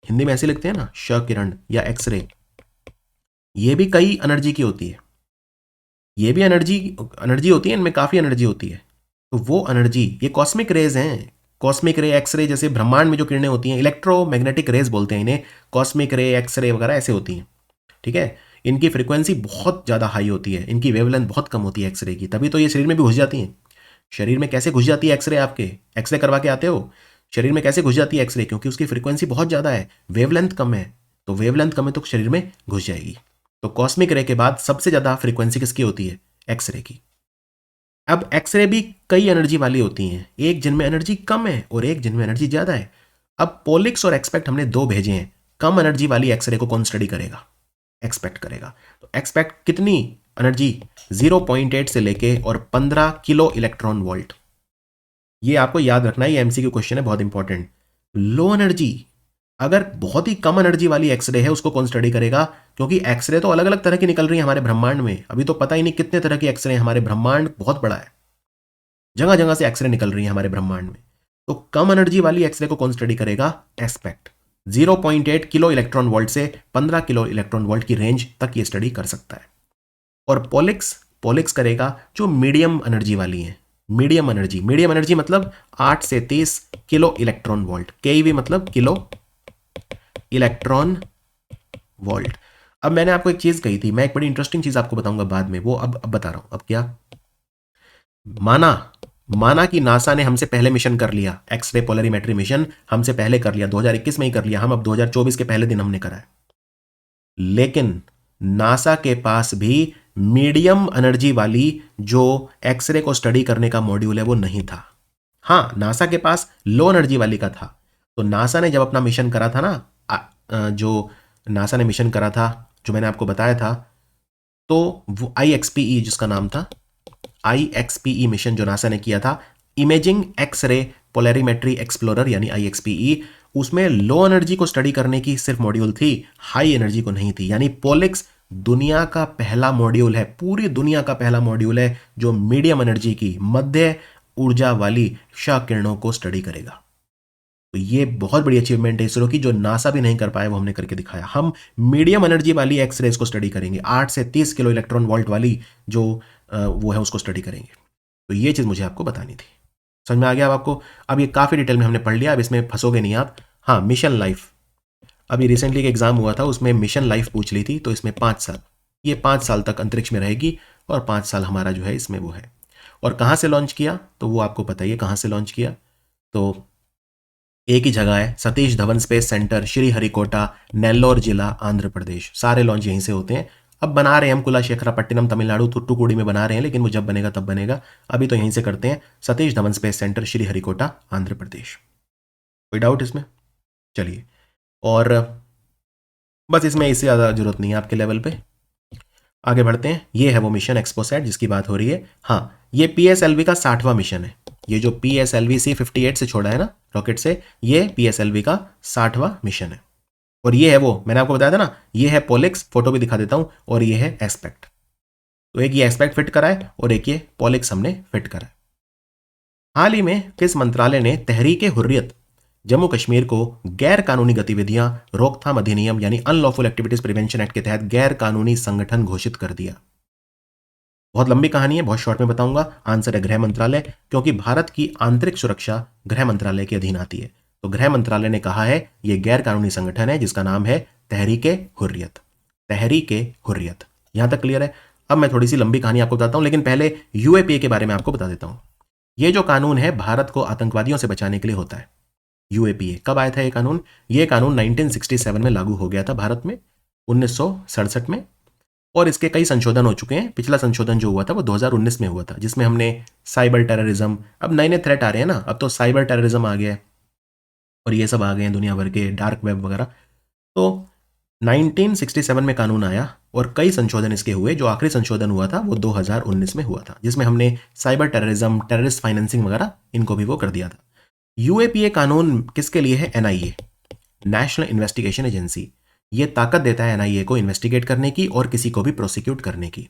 हिंदी में ऐसे लिखते हैं ना, श किरण या एक्सरे, ये भी कई एनर्जी की होती है। ये भी एनर्जी एनर्जी होती है, इनमें काफ़ी एनर्जी होती है। तो वो एनर्जी, ये कॉस्मिक रेज हैं। कॉस्मिक रे, एक्सरे, जैसे ब्रह्मांड में जो किरणें होती हैं, इलेक्ट्रोमैग्नेटिक रेज बोलते हैं इन्हें, कॉस्मिक रे, एक्सरे वगैरह ऐसे होती हैं। ठीक है, इनकी फ्रीक्वेंसी बहुत ज़्यादा हाई होती है, इनकी वेवलेंथ बहुत कम होती है एक्सरे की, तभी तो ये शरीर में भी घुस जाती हैं। शरीर में कैसे घुस जाती है एक्सरे? आपके एक्सरे करवा के आते हो, शरीर में कैसे घुस जाती है एक्सरे? क्योंकि उसकी फ्रीक्वेंसी बहुत ज़्यादा है, वेवलेंथ कम है। तो वेवलेंथ कम है तो शरीर में घुस जाएगी। तो कॉस्मिक रे के बाद सबसे ज़्यादा फ्रीक्वेंसी किसकी होती है? एक्सरे की। अब एक्सरे भी कई एनर्जी वाली होती हैं, एक जिनमें एनर्जी कम है और एक जिनमें एनर्जी ज़्यादा है। अब पोलिक्स और एक्सपेक्ट हमने दो भेजे हैं। कम एनर्जी वाली एक्सरे को कौन स्टडी करेगा? एक्सपेक्ट करेगा। तो एक्सपेक्ट कितनी एनर्जी? 0.8 से लेके और 15 किलो इलेक्ट्रॉन वोल्ट। ये आपको याद रखना है, ये एमसीक्यू क्वेश्चन है, बहुत इंपॉर्टेंट। लो एनर्जी, अगर बहुत ही कम एनर्जी वाली एक्सरे है उसको कौन स्टडी करेगा? क्योंकि एक्सरे तो अलग अलग तरह की निकल रही है हमारे ब्रह्मांड में, अभी तो पता ही नहीं कितने तरह की एक्सरे, हमारे ब्रह्मांड बहुत बड़ा है, जगह जगह से एक्सरे निकल रही है हमारे ब्रह्मांड में। तो कम एनर्जी वाली एक्सरे को कौन स्टडी करेगा? एस्पेक्ट। 0.8 किलो इलेक्ट्रॉन वोल्ट से 15 किलो इलेक्ट्रॉन वोल्ट की रेंज तक ये स्टडी कर सकता है। और पोलिक्स, पोलिक्स करेगा जो मीडियम एनर्जी वाली है। मीडियम एनर्जी, मीडियम एनर्जी मतलब 8 से 30 किलो इलेक्ट्रॉन वोल्ट, केईवी मतलब किलो इलेक्ट्रॉन वोल्ट। अब मैंने आपको एक चीज कही थी, मैं एक बड़ी इंटरेस्टिंग चीज आपको बताऊंगा बाद में, वो अब बता रहा हूं। अब क्या माना, माना कि नासा ने हमसे पहले मिशन कर लिया, एक्सरे पोलरीमेट्री मिशन हमसे पहले कर लिया, 2021 में ही कर लिया, हम अब 2024 के पहले दिन हमने करा है। लेकिन नासा के पास भी मीडियम एनर्जी वाली जो एक्सरे को स्टडी करने का मॉड्यूल है वो नहीं था। हाँ, नासा के पास लो एनर्जी वाली का था। तो नासा ने जब अपना मिशन करा था ना, जो नासा ने मिशन करा था, जो मैंने आपको बताया था, तो वो IXPE जिसका नाम था, IXPE मिशन जो नासा ने किया था, इमेजिंग एक्सरे पोलरीमेट्री एक्सप्लोरर यानी IXPE, उसमें लो एनर्जी को स्टडी करने की सिर्फ मॉड्यूल थी, हाई एनर्जी को नहीं थी। यानी पोलिक्स दुनिया का पहला मॉड्यूल है, पूरी दुनिया का पहला मॉड्यूल है जो मीडियम एनर्जी की, मध्य ऊर्जा वाली क्षय किरणों को स्टडी करेगा। तो ये बहुत बड़ी अचीवमेंट है इसरो की, जो नासा भी नहीं कर पाया वो हमने करके दिखाया। हम मीडियम एनर्जी वाली एक्सरेज को स्टडी करेंगे, 8 से 30 किलो इलेक्ट्रॉन वोल्ट वाली जो वो है उसको स्टडी करेंगे। तो ये चीज़ मुझे आपको बतानी थी। समझ में आ गया अब आपको? अब ये काफ़ी डिटेल में हमने पढ़ लिया, अब इसमें फंसोगे नहीं आप। हाँ, मिशन लाइफ, अभी रिसेंटली एक एग्जाम हुआ था, उसमें मिशन लाइफ पूछ ली थी, तो इसमें 5 साल, ये 5 साल तक अंतरिक्ष में रहेगी और 5 साल हमारा जो है इसमें वो है। और कहाँ से लॉन्च किया तो वो आपको पता ही है कहाँ से लॉन्च किया। तो एक ही जगह है, सतीश धवन स्पेस सेंटर, श्रीहरिकोटा, नेल्लोर जिला, आंध्र प्रदेश। सारे लॉन्च यहीं से होते हैं। अब बना रहे हैं हम कुलाशेखरापट्टिनम तमिलनाडु, थुट्टुकुडी में बना रहे हैं, लेकिन वो जब बनेगा तब बनेगा, अभी तो यहीं से करते हैं। Satish Dhawan space centre, Sriharikota, Andhra Pradesh. कोई डाउट इसमें? चलिए, और बस इसमें इससे ज़्यादा जरूरत नहीं है आपके लेवल पे। आगे बढ़ते हैं। ये है वो मिशन एक्सपोसैट जिसकी बात हो रही है। हाँ, ये PSLV का 60वां मिशन है। ये जो PSLV C58 से छोड़ा है ना रॉकेट से, ये PSLV का 60वां मिशन है। और ये है वो, मैंने आपको बताया था ना, ये है पोलिक्स, फोटो भी दिखा देता हूं, और ये है एस्पेक्ट। तो एक ये एस्पेक्ट फिट करा है और एक ये पोलिक्स हमने फिट करा है। हाल ही में किस मंत्रालय ने तहरीके हुर्रियत जम्मू कश्मीर को गैर कानूनी गतिविधियां रोकथाम अधिनियम यानी अनलॉफुल एक्टिविटीज प्रिवेंशन एक्ट के तहत गैर कानूनी संगठन घोषित कर दिया? बहुत लंबी कहानी है, बहुत शॉर्ट में बताऊंगा। आंसर है गृह मंत्रालय, क्योंकि भारत की आंतरिक सुरक्षा गृह मंत्रालय के अधीन आती है। तो गृह मंत्रालय ने कहा है यह गैर कानूनी संगठन है जिसका नाम है तहरीके हुर्रियत। तहरीके हुर्रियत, यहां तक क्लियर है? अब मैं थोड़ी सी लंबी कहानी आपको बताता हूं, लेकिन पहले UAPA के बारे में आपको बता देता हूं। यह जो कानून है भारत को आतंकवादियों से बचाने के लिए होता है। UAPA कब आया था ये कानून? ये कानून 1967 में लागू हो गया था भारत में, 1967 में, और इसके कई संशोधन हो चुके हैं। पिछला संशोधन जो हुआ था वो 2019 में हुआ था, जिसमें हमने साइबर टेररिज्म, अब नए नए थ्रेट आ रहे हैं ना, अब तो साइबर टेररिज्म आ गया है और ये सब आ गए हैं दुनिया भर के, डार्क वेब वगैरह। तो 1967 में कानून आया और कई संशोधन इसके हुए। जो आखिरी संशोधन हुआ था वो 2019 में हुआ था, जिसमें हमने साइबर टेररिज्म, टेररिस्ट फाइनेंसिंग वगैरह इनको भी वो कर दिया था। UAPA कानून किसके लिए है? NIA, national investigation agency. ये ताकत देता है NIA को इन्वेस्टिगेट करने की और किसी को भी प्रोसिक्यूट करने की।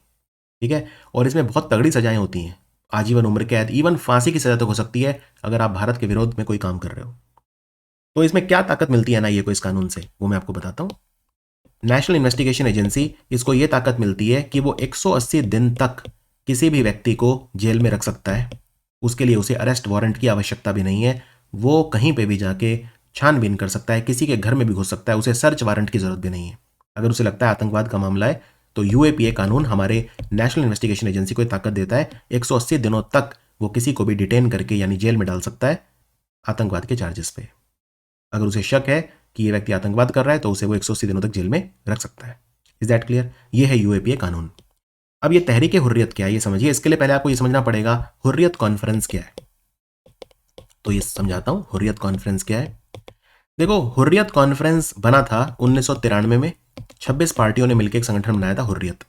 ठीक है, और इसमें बहुत तगड़ी सजाएं होती हैं, आजीवन उम्र कैद, इवन फांसी की सजा तक हो सकती है अगर आप भारत के विरोध में कोई काम कर रहे हो। तो इसमें क्या ताकत मिलती है NIA को इस कानून से, वो मैं आपको बताता हूं। नेशनल इन्वेस्टिगेशन एजेंसी, इसको ये ताकत मिलती है कि वो 180 दिन तक किसी भी व्यक्ति को जेल में रख सकता है। उसके लिए उसे अरेस्ट वारंट की आवश्यकता भी नहीं है। वो कहीं पे भी जाके छानबीन कर सकता है, किसी के घर में भी घुस सकता है, उसे सर्च वारंट की ज़रूरत भी नहीं है। अगर उसे लगता है आतंकवाद का मामला है तो यूएपीए कानून हमारे नेशनल इन्वेस्टिगेशन एजेंसी को ताकत देता है, 180 दिनों तक वो किसी को भी डिटेन करके यानी जेल में डाल सकता है आतंकवाद के चार्जेस पे। अगर उसे शक है कि ये व्यक्ति आतंकवाद कर रहा है तो उसे वो 180 दिनों तक जेल में रख सकता है। Is that clear? ये है यूएपीए कानून। अब ये तहरीक हुर्रियत क्या है ये समझिए। इसके लिए पहले आपको ये समझना पड़ेगा हुर्रियत कॉन्फ्रेंस क्या है। तो ये समझाता हूं हुर्रियत कॉन्फ्रेंस क्या है। देखो, हुर्रियत कॉन्फ्रेंस बना था 1993 में। 26 पार्टियों ने मिलकर एक संगठन बनाया था हुर्रियत।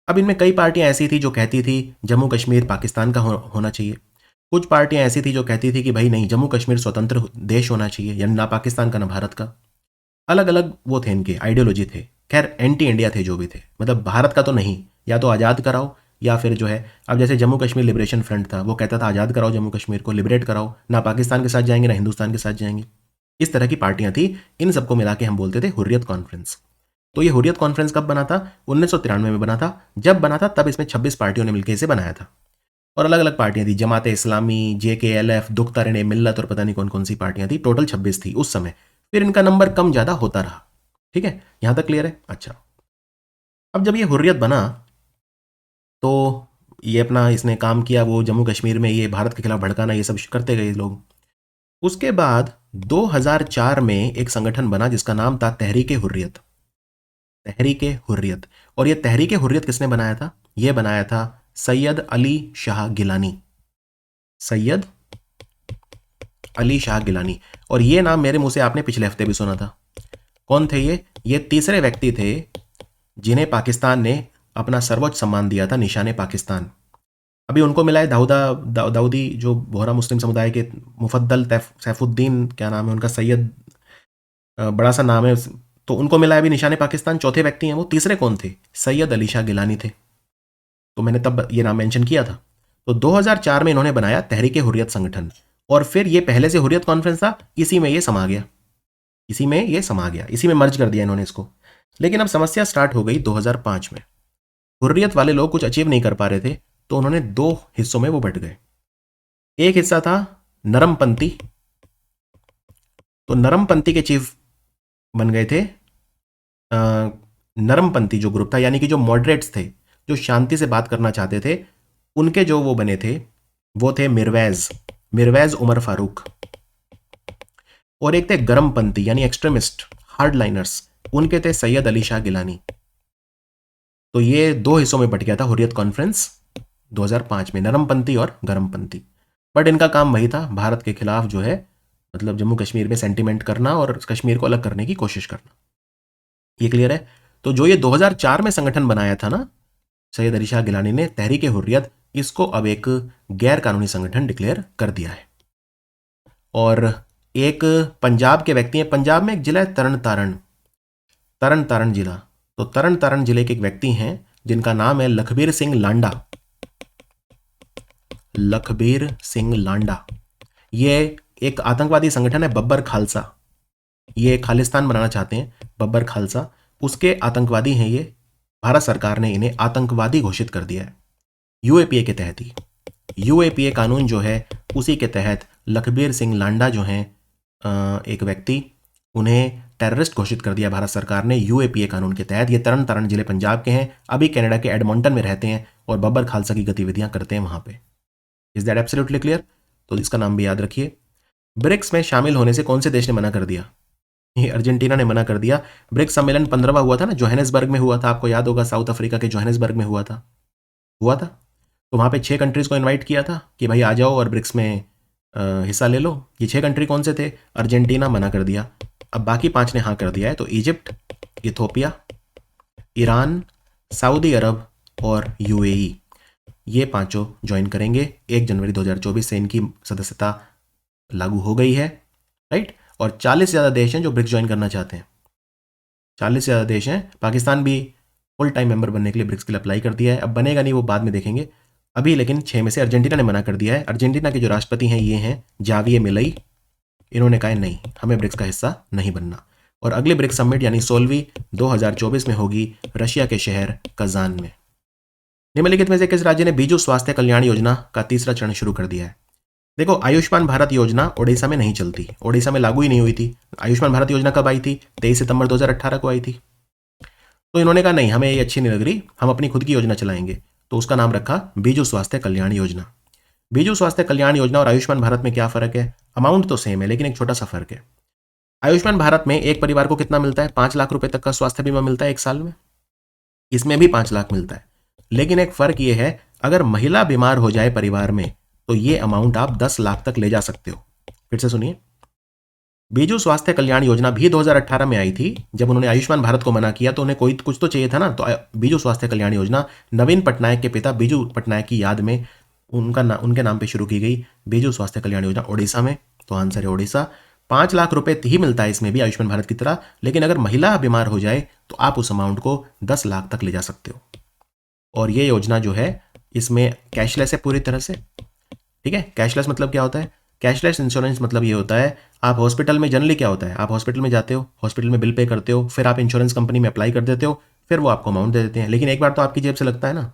अब इनमें कई पार्टियां ऐसी थी जो कहती थी जम्मू कश्मीर पाकिस्तान का होना चाहिए। कुछ पार्टियां ऐसी थी जो कहती थी कि भाई नहीं, जम्मू कश्मीर स्वतंत्र देश होना चाहिए, यानी ना पाकिस्तान का ना भारत का। अलग अलग वो थे, इनके आइडियोलॉजी थे। खैर एंटी इंडिया थे जो भी थे, मतलब भारत का तो नहीं, या तो आज़ाद कराओ या फिर जो है, अब जैसे जम्मू कश्मीर लिबरेशन फ्रंट था, वो कहता था आज़ाद कराओ जम्मू कश्मीर को, लिबरेट कराओ, ना पाकिस्तान के साथ जाएंगे ना हिंदुस्तान के साथ जाएंगे। इस तरह की पार्टियां थी। इन सबको मिला के हम बोलते थे हुर्रियत कॉन्फ्रेंस। तो ये हुर्रियत कॉन्फ्रेंस कब बना था? 1993 में बना था। जब बना था तब इसमें 26 पार्टियों ने मिलकर इसे बनाया था। और अलग अलग पार्टियां थी, जमात इस्लामी, JKLF, दुख तरीने मिल्लत और पता नहीं कौन कौन सी पार्टियां थी। टोटल 26 थी उस समय। फिर इनका नंबर कम ज़्यादा होता रहा। ठीक है, यहां तक क्लियर है? अच्छा, अब जब ये हुर्रियत बना तो ये अपना इसने काम किया, वो जम्मू कश्मीर में ये भारत के खिलाफ भड़काना ये सब करते गए लोग। उसके बाद 2004 में एक संगठन बना जिसका नाम था तहरीक हुर्रियत। तहरीक हुर्रियत। और ये तहरीक हुर्रियत किसने बनाया था? ये बनाया था सैयद अली शाह गिलानी। सैयद अली शाह गिलानी। और ये नाम मेरे मुंह से आपने पिछले हफ्ते भी सुना था। कौन थे ये? ये तीसरे व्यक्ति थे जिन्हें पाकिस्तान ने अपना सर्वोच्च सम्मान दिया था, निशाने पाकिस्तान। अभी उनको मिला है दाऊदी, जो बोहरा मुस्लिम समुदाय के मुफद्दल सैफुद्दीन, क्या नाम है उनका, सैयद, बड़ा सा नाम है, तो उनको मिला है अभी निशाने पाकिस्तान। चौथे व्यक्ति हैं वो। तीसरे कौन थे? सैयद अली शाह गिलानी थे। तो मैंने तब ये नाम मेंशन किया था। तो 2004 में इन्होंने बनाया तहरीक हुर्रियत संगठन। और फिर ये पहले से हुर्रियत कॉन्फ्रेंस था, इसी में ये समा गया, इसी में ये समा गया, इसी में मर्ज कर दिया इन्होंने इसको। लेकिन अब समस्या स्टार्ट हो गई 2005 में। हुर्रियत वाले लोग कुछ अचीव नहीं कर पा रहे थे, तो उन्होंने दो हिस्सों में वो बंट गए। एक हिस्सा था नरमपंथी। तो नरमपंथी के चीफ बन गए थे नरमपंथी जो ग्रुप था, यानी कि जो मॉडरेट्स थे, जो शांति से बात करना चाहते थे, उनके जो वो बने थे वो थे मिरवैज उमर फारूक। और एक थे गरमपंथी यानी एक्सट्रीमिस्ट हार्डलाइनर्स, उनके थे सैयद अली शाह गिलानी। तो ये दो हिस्सों में बट गया था हुर्रियत कॉन्फ्रेंस 2005 में, नरमपंथी और गरमपंथी। बट इनका काम वही था, भारत के खिलाफ जो है, मतलब जम्मू कश्मीर में सेंटिमेंट करना और कश्मीर को अलग करने की कोशिश करना। ये क्लियर है? तो जो ये 2004 में संगठन बनाया था ना सैयद अली शाह गिलानी ने, तहरीक हुर्रियत, इसको अब एक गैर कानूनी संगठन डिक्लेयर कर दिया है। और एक पंजाब के व्यक्ति हैं, पंजाब में एक जिला है तरन तारण जिला। तो तरन तारण जिले के एक व्यक्ति हैं जिनका नाम है लखबीर सिंह लांडा। लखबीर सिंह लांडा। ये एक आतंकवादी संगठन है बब्बर खालसा। ये खालिस्तान बनाना चाहते हैं, बब्बर खालसा, उसके आतंकवादी हैं ये। भारत सरकार ने इन्हें आतंकवादी घोषित कर दिया है यूएपीए के तहत ही। यूएपीए कानून जो है उसी के तहत लखबीर सिंह लांडा जो हैं एक व्यक्ति, उन्हें टेररिस्ट घोषित कर दिया भारत सरकार ने यूएपीए कानून के तहत। ये तरन तारण जिले पंजाब के हैं, अभी कनाडा के एडमंटन में रहते हैं और बब्बर खालसा की गतिविधियां करते हैं वहां पे। Is that absolutely clear? तो इसका नाम भी याद रखिए। ब्रिक्स में शामिल होने से कौन से देश ने मना कर दिया? ये अर्जेंटीना ने मना कर दिया। ब्रिक्स सम्मेलन 15वां हुआ था ना, जोहानिसबर्ग में हुआ था, आपको याद होगा, साउथ अफ्रीका के जोहानिसबर्ग में हुआ था। तो वहाँ पे 6 कंट्रीज़ को इनवाइट किया था कि भाई आ जाओ और ब्रिक्स में हिस्सा ले लो। ये 6 कंट्री कौन से थे? अर्जेंटीना मना कर दिया। अब बाकी 5 ने हाँ कर दिया है, तो इजिप्ट, इथोपिया, ईरान, सऊदी अरब और यूएई, ये पांचों ज्वाइन करेंगे। 1 जनवरी 2024 से इनकी सदस्यता लागू हो गई है, राइट। और 40 से ज़्यादा देश हैं जो ब्रिक्स ज्वाइन करना चाहते हैं। 40 से ज़्यादा देश हैं। पाकिस्तान भी फुल टाइम मेंबर बनने के लिए ब्रिक्स के लिए अप्लाई कर दिया है। अब बनेगा नहीं, वो बाद में देखेंगे। अभी लेकिन 6 में से अर्जेंटीना ने मना कर दिया है। अर्जेंटीना के जो राष्ट्रपति हैं ये हैं जावियर मिलई। इन्होंने कहा नहीं, हमें ब्रिक्स का हिस्सा नहीं बनना। और अगली ब्रिक्स समिट यानी 16वीं 2024 में होगी रशिया के शहर कजान में। निम्नलिखित में से किस राज्य ने बीजू स्वास्थ्य कल्याण योजना का तीसरा चरण शुरू कर दिया है? देखो, आयुष्मान भारत योजना ओडिशा में नहीं चलती, ओडिशा में लागू ही नहीं हुई थी। आयुष्मान भारत योजना कब आई थी? 23 सितंबर 2018 को आई थी। तो इन्होंने कहा नहीं, हमें ये अच्छी नहीं लग रही, हम अपनी खुद की योजना चलाएंगे। तो उसका नाम रखा बीजू स्वास्थ्य कल्याण योजना। बीजू स्वास्थ्य कल्याण योजना और आयुष्मान भारत में क्या फर्क है? अमाउंट तो सेम है, लेकिन एक छोटा सा फर्क है। आयुष्मान भारत में एक परिवार को कितना मिलता है? 5 लाख रुपए तक का स्वास्थ्य बीमा मिलता है एक साल में। इसमें भी 5 लाख मिलता है, लेकिन एक फर्क यह है, अगर महिला बीमार हो जाए परिवार में तो ये अमाउंट आप 10 लाख तक ले जा सकते हो। फिर से सुनिए, बीजू स्वास्थ्य कल्याण योजना भी 2018 में आई थी। जब उन्होंने आयुष्मान भारत को मना किया तो उन्हें कोई कुछ तो चाहिए था ना, तो बीजू स्वास्थ्य कल्याण योजना नवीन पटनायक के पिता बीजू पटनायक की याद में उनके नाम पे शुरू की गई बीजू स्वास्थ्य कल्याण योजना ओडिशा में। तो आंसर है ओडिशा। 5 लाख रुपए ही मिलता है इसमें भी आयुष्मान भारत की तरह, लेकिन अगर महिला बीमार हो जाए तो आप उस अमाउंट को 10 लाख तक ले जा सकते हो। और ये योजना जो है इसमें कैशलेस है पूरी तरह से। ठीक है, कैशलेस मतलब क्या होता है? कैशलेस इंश्योरेंस मतलब ये होता है, आप हॉस्पिटल में जनरली क्या होता है, आप हॉस्पिटल में जाते हो, हॉस्पिटल में बिल पे करते हो, फिर आप इंश्योरेंस कंपनी में अप्लाई कर देते हो, फिर वो आपको अमाउंट दे देते हैं, लेकिन एक बार तो आपकी जेब से लगता है ना।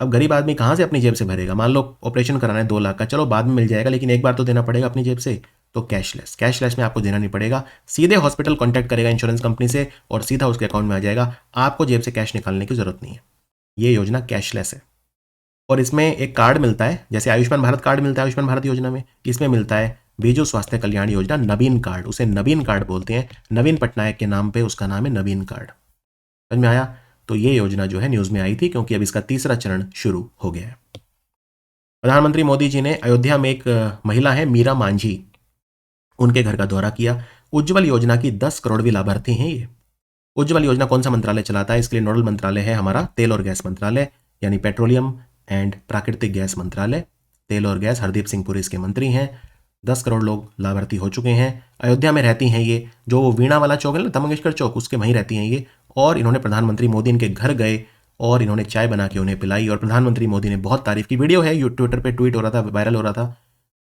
अब गरीब आदमी कहाँ से अपनी जेब से भरेगा? मान लो ऑपरेशन कराना है 2 लाख का, चलो बाद में मिल जाएगा, लेकिन एक बार तो देना पड़ेगा अपनी जेब से। तो कैशलेस, कैशलेस में आपको देना नहीं पड़ेगा, सीधे हॉस्पिटल कॉन्टैक्ट करेगा इंश्योरेंस कंपनी से और सीधा उसके अकाउंट में आ जाएगा, आपको जेब से कैश निकालने की जरूरत नहीं है। ये योजना कैशलेस है। और इसमें एक कार्ड मिलता है, जैसे आयुष्मान भारत कार्ड मिलता है आयुष्मान भारत योजना में, इसमें मिलता है बीजू स्वास्थ्य कल्याण योजना नवीन कार्ड, उसे नवीन कार्ड बोलते हैं। नवीन पटनायक के नाम पे उसका नाम है नवीन कार्ड। समझ में आया? तो ये योजना जो है न्यूज में आई थी, क्योंकि अब इसका तीसरा चरण शुरू हो गया है। प्रधानमंत्री मोदी जी ने अयोध्या में एक महिला है मीरा मांझी, उनके घर का दौरा किया। उज्ज्वल योजना की 10 करोड़वीं लाभार्थी हैं ये। उज्ज्वल योजना कौन सा मंत्रालय चलाता है? इसके लिए नोडल मंत्रालय है हमारा तेल और गैस मंत्रालय, यानी पेट्रोलियम एंड प्राकृतिक गैस मंत्रालय। तेल और गैस, हरदीप सिंह पुरी इसके मंत्री हैं। 10 करोड़ लोग लाभार्थी हो चुके हैं। अयोध्या में रहती हैं ये, जो वो वीणा वाला चौक है ना, लता मंगेशकर चौक, उसके वहीं रहती हैं ये। और इन्होंने प्रधानमंत्री मोदी इनके घर गए और इन्होंने चाय बना के उन्हें पिलाई, और प्रधानमंत्री मोदी ने बहुत तारीफ की। वीडियो है, ट्विटर पे ट्वीट हो रहा था, वायरल हो रहा था।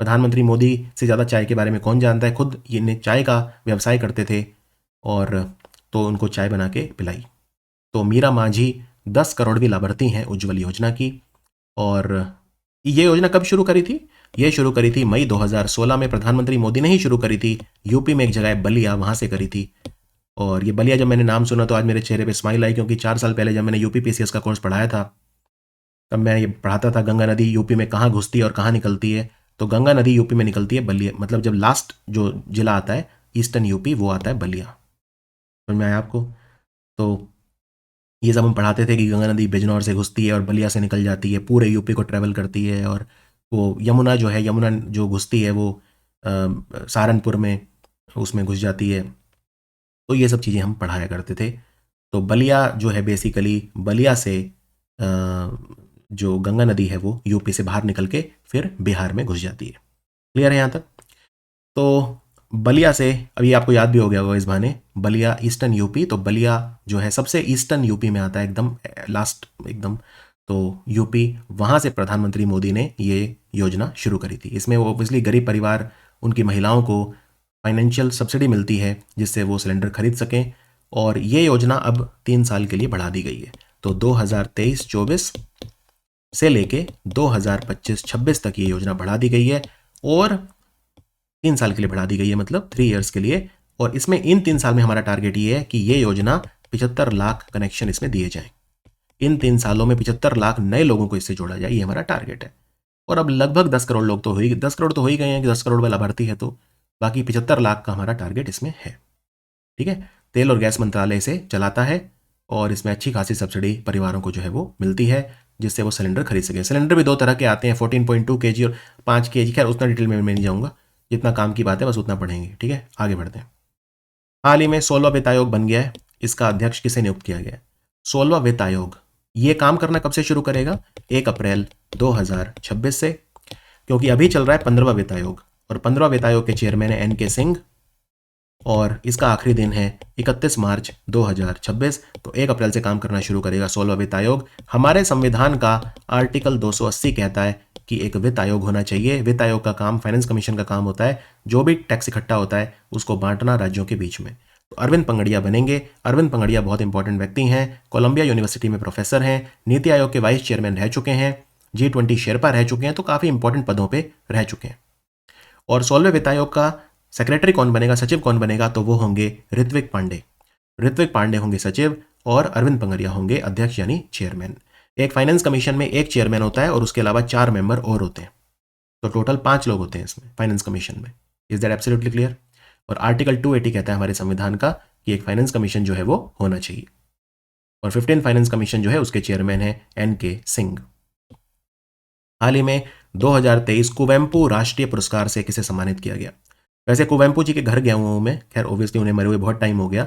प्रधानमंत्री मोदी से ज़्यादा चाय के बारे में कौन जानता है, खुद ये चाय का व्यवसाय करते थे, और तो उनको चाय बना के पिलाई। तो मीरा मांझी 10 करोड़वीं लाभार्थी हैं उज्ज्वल योजना की। और ये योजना कब शुरू करी थी? ये शुरू करी थी मई 2016 में, प्रधानमंत्री मोदी ने ही शुरू करी थी। यूपी में एक जगह है बलिया, वहां से करी थी। और ये बलिया जब मैंने नाम सुना तो आज मेरे चेहरे पे स्माइल आई, क्योंकि 4 साल पहले जब मैंने यूपी पीसीएस का कोर्स पढ़ाया था, तब मैं ये पढ़ाता था गंगा नदी यूपी में कहाँ घुसती है और कहाँ निकलती है। तो गंगा नदी यूपी में निकलती है बलिया, मतलब जब लास्ट जो जिला आता है ईस्टर्न यूपी, वो आता है बलिया। समझ में आया आपको? तो ये सब हम पढ़ाते थे कि गंगा नदी बिजनौर से घुसती है और बलिया से निकल जाती है, पूरे यूपी को ट्रैवल करती है, और वो यमुना जो है, यमुना जो घुसती है वो सहारनपुर में उसमें घुस जाती है। तो ये सब चीज़ें हम पढ़ाया करते थे। तो बलिया जो है, बेसिकली बलिया से जो गंगा नदी है वो यूपी से बाहर निकल के फिर बिहार में घुस जाती है। क्लियर है यहाँ तक? तो बलिया से, अभी आपको याद भी हो गया होगा इस बहाने, बलिया ईस्टर्न यूपी, तो बलिया जो है सबसे ईस्टर्न यूपी में आता है, एकदम लास्ट एकदम। तो यूपी, वहाँ से प्रधानमंत्री मोदी ने ये योजना शुरू करी थी। इसमें वो ऑब्वियसली गरीब परिवार, उनकी महिलाओं को फाइनेंशियल सब्सिडी मिलती है जिससे वो सिलेंडर खरीद सकें। और ये योजना अब 3 साल के लिए बढ़ा दी गई है। तो 2023-24 से लेके 2025-26 तक ये योजना बढ़ा दी गई है, और 3 साल के लिए बढ़ा दी गई है, मतलब 3 इयर्स के लिए। और इसमें इन 3 साल में हमारा टारगेट ये है कि ये योजना 75 लाख कनेक्शन इसमें दिए जाएं। इन 3 सालों में 75 लाख नए लोगों को इससे जोड़ा जाए, ये हमारा टारगेट है। और अब लगभग 10 करोड़ लोग तो हो ही 10 करोड़ तो हो ही गए हैं कि 10 करोड़ वाला लाभार्थी है, तो बाकी 75 लाख का हमारा टारगेट इसमें है। ठीक है, तेल और गैस मंत्रालय इसे चलाता है, और इसमें अच्छी खासी सब्सिडी परिवारों को जो है वो मिलती है, जिससे वो सिलेंडर खरीद सके। सिलेंडर भी 2 तरह के आते हैं, 14.2 kg और 5 kg। खैर उतना डिटेल में मैं नहीं जाऊँगा, जितना काम की बात है बस उतना पढ़ेंगे। ठीक है, आगे बढ़ते हैं। हाल ही में 16वां वित्त आयोग बन गया है। इसका अध्यक्ष किसे नियुक्त किया गया है? 16वां वित्त आयोग ये काम करना कब से शुरू करेगा? 1 अप्रैल 2026 से, क्योंकि अभी चल रहा है 15वां वित्त आयोग, और 15वां वित्त आयोग के चेयरमैन है NK सिंह, और इसका आखिरी दिन है 31 मार्च 2026। तो 1 अप्रैल से काम करना शुरू करेगा 16वां वित्त आयोग। हमारे संविधान का आर्टिकल 280 कहता है कि एक वित्त आयोग होना चाहिए। वित्त आयोग का काम फाइनेंस कमीशन का काम होता है, जो भी टैक्स इकट्ठा होता है उसको बांटना राज्यों के बीच में। तो अरविंद पंगड़िया बनेंगे। अरविंद पंगड़िया बहुत इंपॉर्टेंट व्यक्ति हैं, कोलंबिया यूनिवर्सिटी में प्रोफेसर हैं, नीति आयोग के वाइस चेयरमैन रह चुके हैं, G20 शेरपा रह चुके हैं, तो काफ़ी इंपॉर्टेंट पदों पे रह चुके हैं। और 16वें वित्त आयोग का सेक्रेटरी कौन बनेगा, सचिव कौन बनेगा, तो वो होंगे ऋत्विक पांडे। ऋत्विक पांडे होंगे सचिव और अरविंद पंगड़िया होंगे अध्यक्ष यानी चेयरमैन। एक फाइनेंस कमीशन में एक चेयरमैन होता है और उसके अलावा 4 मेंबर और होते हैं, तो टोटल 5 लोग होते हैं इसमें फाइनेंस कमीशन में। Is that absolutely clear? और आर्टिकल 280 कहता है हमारे संविधान का कि एक फाइनेंस कमीशन जो है वो होना चाहिए। और 15 फाइनेंस कमीशन जो है उसके चेयरमैन है NK सिंह। हाल ही में 2023 कुवेम्पू राष्ट्रीय पुरस्कार से किसे सम्मानित किया गया? वैसे कुवेम्पू जी के घर गया हुआ हूं मैं, खैर ओब्वियसली उन्हें मरे हुए बहुत टाइम हो गया।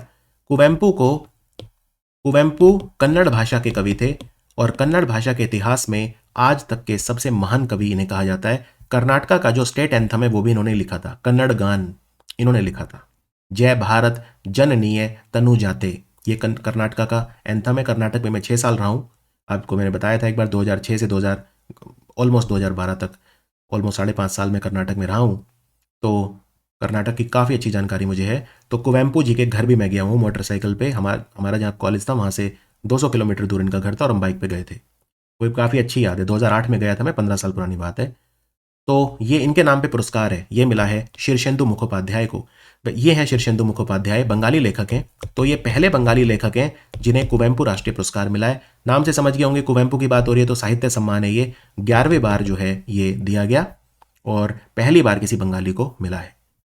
कुवेम्पू कन्नड़ भाषा के कवि थे और कन्नड़ भाषा के इतिहास में आज तक के सबसे महान कवि इन्हें कहा जाता है। कर्नाटका का जो स्टेट एंथम है वो भी इन्होंने लिखा था, कन्नड़ गान इन्होंने लिखा था। जय भारत जननीय तनु जाते, ये कर्नाटका का एंथम है। कर्नाटक में मैं 6 साल रहा हूँ, आपको मैंने बताया था एक बार, 2006 से 2000 ऑलमोस्ट 2012 तक, ऑलमोस्ट 5.5 साल में कर्नाटक में रहा हूँ, तो कर्नाटक की काफ़ी अच्छी जानकारी मुझे है। तो कुवेम्पू जी के घर भी मैं गया हूँ मोटरसाइकिल पे, हमारा जहाँ कॉलेज था वहाँ से 200 किलोमीटर दूर इनका घर था और हम बाइक पे गए थे। वो काफ़ी अच्छी याद है, 2008 में गया था मैं, 15 साल पुरानी बात है। तो ये इनके नाम पे पुरस्कार है, ये मिला है शीर्षेंदु मुखोपाध्याय को। ये हैं शीर्षेंदु मुखोपाध्याय, बंगाली लेखक हैं। तो ये पहले बंगाली लेखक हैं जिन्हें कुवेम्पू राष्ट्रीय पुरस्कार मिला है। नाम से समझ गए होंगे कुवेम्पू की बात हो रही है, तो साहित्य सम्मान है ये, 11वीं बार जो है ये दिया गया और पहली बार किसी बंगाली को मिला है।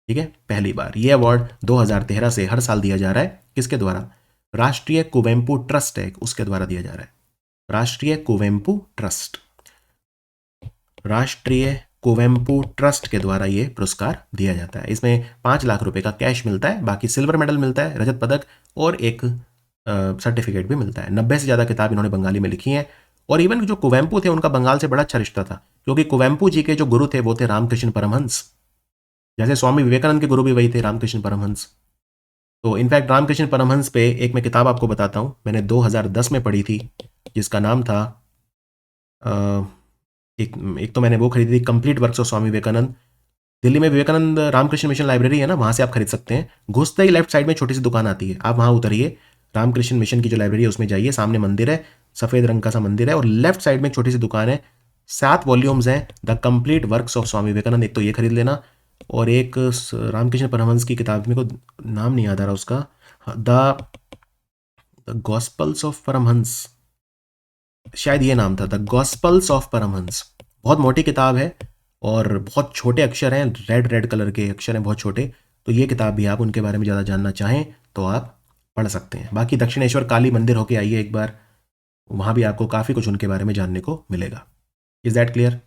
ठीक है, पहली बार। ये अवार्ड 2013 से हर साल दिया जा रहा है। किसके द्वारा? राष्ट्रीय कुवेम्पू ट्रस्ट है, उसके द्वारा दिया जा रहा है। राष्ट्रीय कुवेम्पू ट्रस्ट, राष्ट्रीय कुवेम्पू ट्रस्ट के द्वारा ये पुरस्कार दिया जाता है। इसमें 5 लाख रुपए का कैश मिलता है, बाकी सिल्वर मेडल मिलता है, रजत पदक और एक सर्टिफिकेट भी मिलता है। 90 से ज़्यादा किताब इन्होंने बंगाली में लिखी हैं। और इवन जो कुवेम्पू थे उनका बंगाल से बड़ा अच्छा रिश्ता था, क्योंकि कुवेम्पू जी के जो गुरु थे वो थे रामकृष्ण परमहंस। जैसे स्वामी विवेकानंद के गुरु भी वही थे, रामकृष्ण परमहंस। तो इनफैक्ट रामकृष्ण परमहंस पे एक मैं किताब आपको बताता हूँ, मैंने 2010 में पढ़ी थी, जिसका नाम था एक तो मैंने वो खरीदी थी, complete works of Swami Vivekananda. Delhi में विवेकानंद रामकृष्ण मिशन लाइब्रेरी है ना, वहाँ से आप खरीद सकते हैं। घुसते ही लेफ्ट साइड में छोटी सी दुकान आती है, आप वहाँ उतरिए, रामकृष्ण मिशन की जो लाइब्रेरी है उसमें जाइए, सामने मंदिर है, सफ़ेद रंग का सा मंदिर है, और लेफ्ट साइड में एक छोटी सी दुकान है। 7 वॉल्यूम्स हैं, the complete works of Swami Vivekananda, एक तो ये खरीद लेना। और एक रामकृष्ण परमहंस की किताब, मेरे को नाम नहीं याद आ रहा उसका, द गॉस्पल्स ऑफ परमहंस, शायद ये नाम था, द गॉस्पल्स ऑफ परमहंस। बहुत मोटी किताब है और बहुत छोटे अक्षर हैं, रेड कलर के अक्षर हैं, बहुत छोटे। तो ये किताब भी, आप उनके बारे में ज़्यादा जानना चाहें तो आप पढ़ सकते हैं। बाकी दक्षिणेश्वर काली मंदिर होके आइए एक बार, वहाँ भी आपको काफ़ी कुछ उनके बारे में जानने को मिलेगा। Is that clear?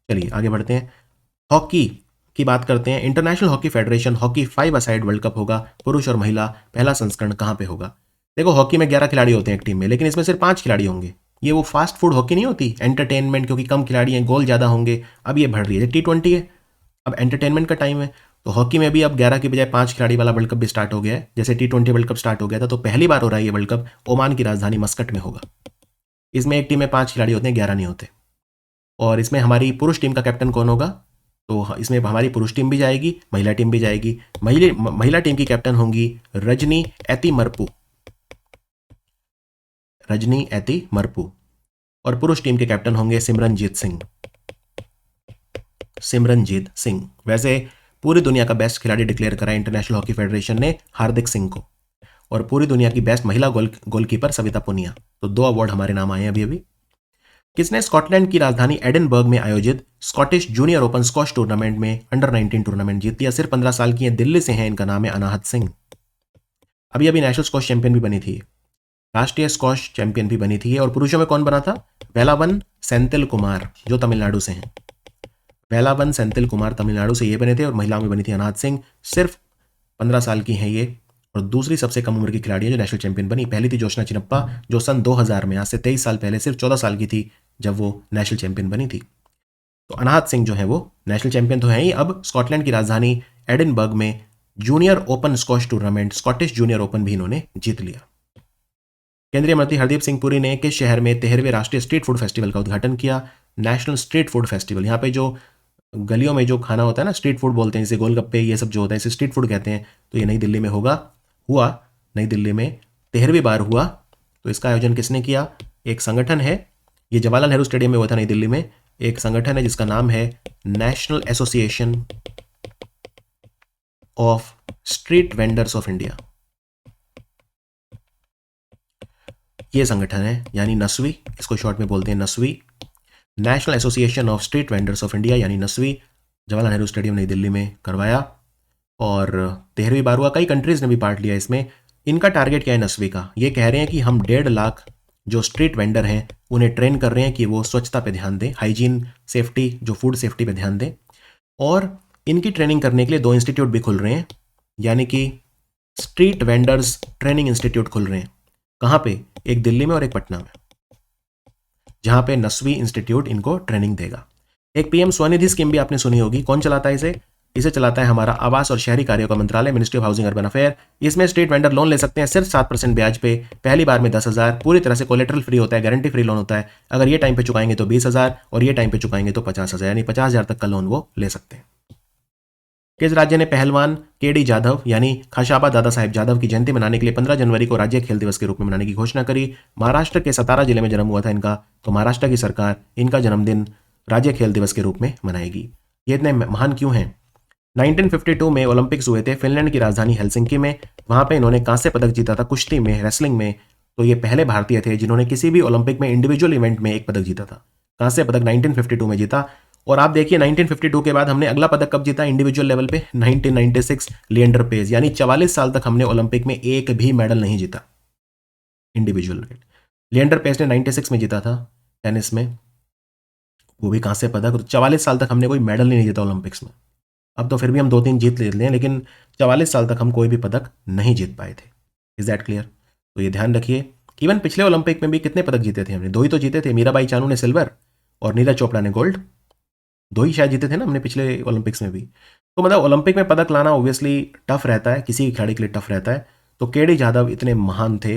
चलिए आगे बढ़ते हैं, हॉकी की बात करते हैं। International hockey federation hockey 5 aside world cup होगा, पुरुष और महिला, पहला संस्करण कहाँ पे होगा? देखो, हॉकी में 11 खिलाड़ी होते हैं एक टीम में, लेकिन इसमें सिर्फ 5 खिलाड़ी होंगे। ये वो फास्ट फूड हॉकी नहीं होती, एंटरटेनमेंट, क्योंकि कम खिलाड़ी हैं, गोल ज़्यादा होंगे। अब ये बढ़ रही है, T20 है, अब एंटरटेनमेंट का टाइम है। तो हॉकी में भी अब 11 की बजाय 5 खिलाड़ी वाला वर्ल्ड कप भी स्टार्ट हो गया है। जैसे T20 वर्ल्ड कप स्टार्ट हो गया था, तो पहली बार हो रहा है ये वर्ल्ड कप, ओमान की राजधानी मस्कट में होगा। इसमें एक टीम में 5 खिलाड़ी होते हैं, 11 नहीं होते। और इसमें हमारी पुरुष टीम का कैप्टन कौन होगा? तो इसमें हमारी पुरुष टीम भी जाएगी, महिला टीम भी जाएगी। महिला टीम की कैप्टन होंगी रजनी एतिमरपु, रजनी एतिमरपु। और पुरुष टीम के कैप्टन होंगे सिमरनजीत सिंह, सिमरनजीत सिंह। वैसे पूरी दुनिया का बेस्ट खिलाड़ी डिक्लेयर करा इंटरनेशनल हॉकी फेडरेशन ने हार्दिक सिंह को, और पूरी दुनिया की बेस्ट महिला गोलकीपर सविता पुनिया। तो 2 अवार्ड हमारे नाम आए हैं अभी अभी। किसने स्कॉटलैंड की राजधानी एडिनबर्ग में आयोजित Scottish junior open squash tournament में अंडर 19 टूर्नामेंट जीत लिया? सिर्फ 15 साल की है, दिल्ली से हैं, इनका नाम है अनाहत सिंह। अभी अभी नेशनल स्क्वॉश चैंपियन भी बनी थी, राष्ट्रीय स्क्वॉश चैंपियन भी बनी थी। और पुरुषों में कौन बना था? वेलावन सेंथिल कुमार, जो तमिलनाडु से हैं। वेलावन सेंथिल कुमार तमिलनाडु से ये बने थे, और महिलाओं में बनी थी अनाहत सिंह। सिर्फ 15 साल की हैं ये, और दूसरी सबसे कम उम्र की खिलाड़ी है जो नेशनल चैंपियन बनी। पहली थी जोशना चिनप्पा, जो सन 2000 में, आज से 23 साल पहले, सिर्फ 14 साल की थी जब वो नेशनल चैंपियन बनी थी। तो अनाहत सिंह जो है वो नेशनल चैंपियन तो है ही, अब स्कॉटलैंड की राजधानी एडिनबर्ग में junior open squash tournament, Scottish junior open भी इन्होंने जीत लिया। केंद्रीय मंत्री हरदीप सिंह पुरी ने किस शहर में 13वें राष्ट्रीय स्ट्रीट फूड फेस्टिवल का उद्घाटन किया? National street food festival. यहाँ पे जो गलियों में जो खाना होता है ना, स्ट्रीट फूड बोलते हैं, जैसे गोलगप्पे, ये सब जो होता है इसे स्ट्रीट फूड कहते हैं। तो ये नई दिल्ली में होगा। हुआ नई दिल्ली में, 13वीं बार हुआ। तो इसका आयोजन किसने किया? एक संगठन है, ये जवाहरलाल नेहरू स्टेडियम में हुआ था नई दिल्ली में। एक संगठन है जिसका नाम है national Association of Street Vendors of India. ये संगठन है, यानी नस्वी, इसको शॉर्ट में बोलते हैं NASVI, National Association of Street Vendors of India यानी नस्वी, जवाहरलाल नेहरू स्टेडियम नई दिल्ली में करवाया और 13वीं बार हुआ। कई कंट्रीज ने भी पार्ट लिया इसमें। इनका टारगेट क्या है नस्वी का? ये कह रहे हैं कि हम 1.5 लाख जो स्ट्रीट वेंडर हैं उन्हें ट्रेन कर रहे हैं कि वो स्वच्छता पे ध्यान दें, हाइजीन, सेफ्टी, जो फूड सेफ्टी पे ध्यान दें। और इनकी ट्रेनिंग करने के लिए 2 इंस्टीट्यूट भी खुल रहे हैं, यानी कि स्ट्रीट वेंडर्स ट्रेनिंग इंस्टीट्यूट खुल रहे हैं। कहाँ पे? एक दिल्ली में और एक पटना में, जहां पे नस्वी इंस्टीट्यूट इनको ट्रेनिंग देगा। एक पीएम स्वनिधि स्कीम भी आपने सुनी होगी। कौन चलाता है इसे? इसे चलाता है हमारा आवास और शहरी कार्यों का मंत्रालय, ministry of housing urban affair. इसमें स्ट्रीट वेंडर लोन ले सकते हैं सिर्फ 7% ब्याज पे, पहली बार में 10,000, पूरी तरह से कोलेटरल फ्री होता है, गारंटी फ्री लोन होता है। अगर ये टाइम पे चुकाएंगे तो 20,000 और ये टाइम पे चुकाएंगे तो 50,000, यानी 50,000 तक का लोन वो ले सकते हैं। किस राज्य ने पहलवान केडी जाधव यानी खाशाबा दादा साहेब जाधव की जयंती मनाने के लिए 15 जनवरी को राज्य खेल दिवस के रूप में मनाने की घोषणा करी? महाराष्ट्र के सतारा जिले में जन्म हुआ था इनका, तो महाराष्ट्र की सरकार इनका जन्मदिन राज्य खेल दिवस के रूप में मनाएगी। ये इतने महान क्यों हैं? 1952 में ओलंपिक्स हुए थे फिनलैंड की राजधानी हेलसिंकी में। वहां पे इन्होंने कांस्य पदक जीता था कुश्ती में, रेसलिंग में। तो ये पहले भारतीय थे जिन्होंने किसी भी ओलंपिक में इंडिविजुअल इवेंट में एक पदक जीता था। कांस्य पदक 1952 में जीता। और आप देखिए 1952 के बाद हमने अगला पदक कब जीता इंडिविजुअल लेवल पे? 1996 लिएंडर पेस, यानी 44 साल तक हमने ओलंपिक में एक भी मेडल नहीं जीता इंडिविजुअल। लिएंडर पेस ने 96 में जीता था टेनिस में, वो भी कांस्य पदक। तो 44 साल तक हमने कोई मेडल नहीं जीता ओलंपिक्स में। अब तो फिर भी हम 2-3 जीत लेते हैं, लेकिन 44 साल तक हम कोई भी पदक नहीं जीत पाए थे। Is that clear? तो ये ध्यान रखिए। इवन पिछले ओलंपिक में भी कितने पदक जीते थे हमने? 2 ही तो जीते थे। मीराबाई चानू ने सिल्वर और नीरज चोपड़ा ने गोल्ड, 2 ही शायद जीते थे ना हमने पिछले ओलंपिक्स में भी। तो मतलब ओलंपिक में पदक लाना ऑब्वियसली टफ रहता है, किसी खिलाड़ी के लिए टफ रहता है। तो केडी जाधव इतने महान थे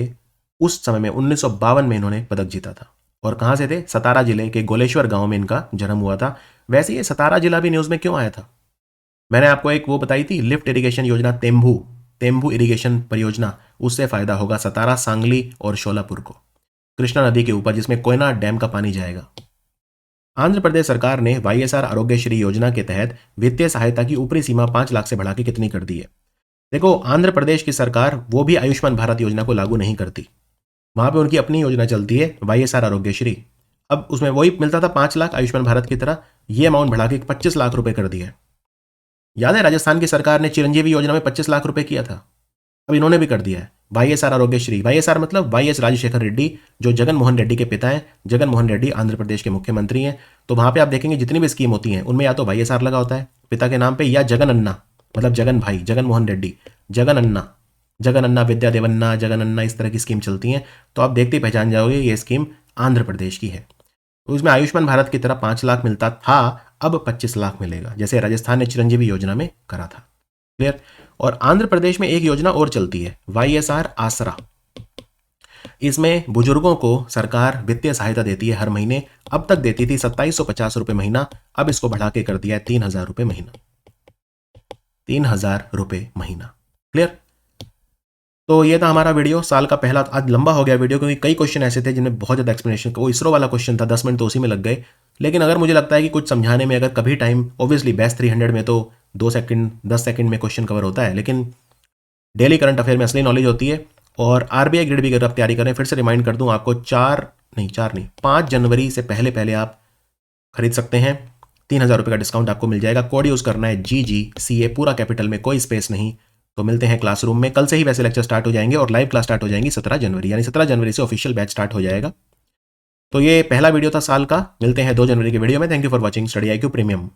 उस समय में, 1952 में इन्होंने पदक जीता था। और कहाँ से थे? सतारा जिले के गोलेश्वर गांव में इनका जन्म हुआ था। वैसे ये सतारा जिला भी न्यूज में क्यों आया था? मैंने आपको एक वो बताई थी लिफ्ट इरिगेशन योजना, तेम्बू इरिगेशन परियोजना, उससे फायदा होगा सतारा, सांगली और शोलापुर को, कृष्णा नदी के ऊपर, जिसमें कोयना डैम का पानी जाएगा। आंध्र प्रदेश सरकार ने वाईएसआर आरोग्यश्री योजना के तहत वित्तीय सहायता की ऊपरी सीमा 5 लाख से बढ़ा के कितनी कर दी है? देखो, आंध्र प्रदेश की सरकार वो भी आयुष्मान भारत योजना को लागू नहीं करती, वहां पे उनकी अपनी योजना चलती है वाईएसआर आरोग्यश्री। अब उसमें वही मिलता था 5 लाख आयुष्मान भारत की तरह, ये अमाउंट बढ़ा के 25 लाख रुपए कर दिया है। याद है राजस्थान की सरकार ने चिरंजीवी योजना में 25 लाख रुपए किया था, अब इन्होंने भी कर दिया है वाईएसआर आरोग्यश्री। वाईएसआर मतलब वाईएस राजशेखर रेड्डी, जो जगन मोहन रेड्डी के पिता हैं। जगन मोहन रेड्डी आंध्र प्रदेश के मुख्यमंत्री हैं। तो वहां पे आप देखेंगे जितनी भी स्कीम होती हैं उनमें या तो वाईएसआर लगा होता है पिता के नाम पे, या जगन अन्ना मतलब जगन भाई, जगन मोहन रेड्डी, जगन अन्ना विद्या देवन्ना, जगन अन्ना, इस तरह की स्कीम चलती हैं। तो आप देखते ही पहचान जाओगे ये स्कीम आंध्र प्रदेश की है। तो उसमें आयुष्मान भारत की तरह 5 लाख मिलता था, अब 25 लाख मिलेगा, जैसे राजस्थान ने चिरंजीवी योजना में करा था। क्लियर? और आंध्र प्रदेश में एक योजना और चलती है वाईएसआर आसरा। इसमें बुजुर्गों को सरकार वित्तीय सहायता देती है हर महीने। अब तक देती थी 2750 रुपए महीना, अब इसको बढ़ा के कर दिया है 3,000 रुपए महीना। 3,000 रुपए महीना। क्लियर? तो ये था हमारा वीडियो, साल का पहला। आज लंबा हो गया वीडियो क्योंकि कई क्वेश्चन ऐसे थे जिनमें बहुत ज़्यादा एक्सप्लेनेशन, वो इसरो वाला क्वेश्चन था 10 मिनट तो उसी में लग गए। लेकिन अगर मुझे लगता है कि कुछ समझाने में अगर कभी टाइम, ऑब्वियसली बेस्ट 300 में तो 2 सेकंड 10 सेकंड में क्वेश्चन कवर होता है, लेकिन डेली करंट अफेयर में असली नॉलेज होती है। और आरबीआई ग्रेड भी अगर आप तैयारी करें, फिर से रिमाइंड कर दूं आपको, 5 जनवरी से पहले आप खरीद सकते हैं। 3,000 रुपये का डिस्काउंट आपको मिल जाएगा। कोड यूज़ करना है GGCA, पूरा कैपिटल में, कोई स्पेस नहीं। तो मिलते हैं क्लासरूम में। कल से ही वैसे लेक्चर स्टार्ट हो जाएंगे और लाइव क्लास स्टार्ट हो जाएंगी 17 जनवरी, यानी 17 जनवरी से ऑफिशियल बैच स्टार्ट हो जाएगा। तो ये पहला वीडियो था साल का। मिलते हैं 2 जनवरी के वीडियो में। Thank you for watching study IQ premium.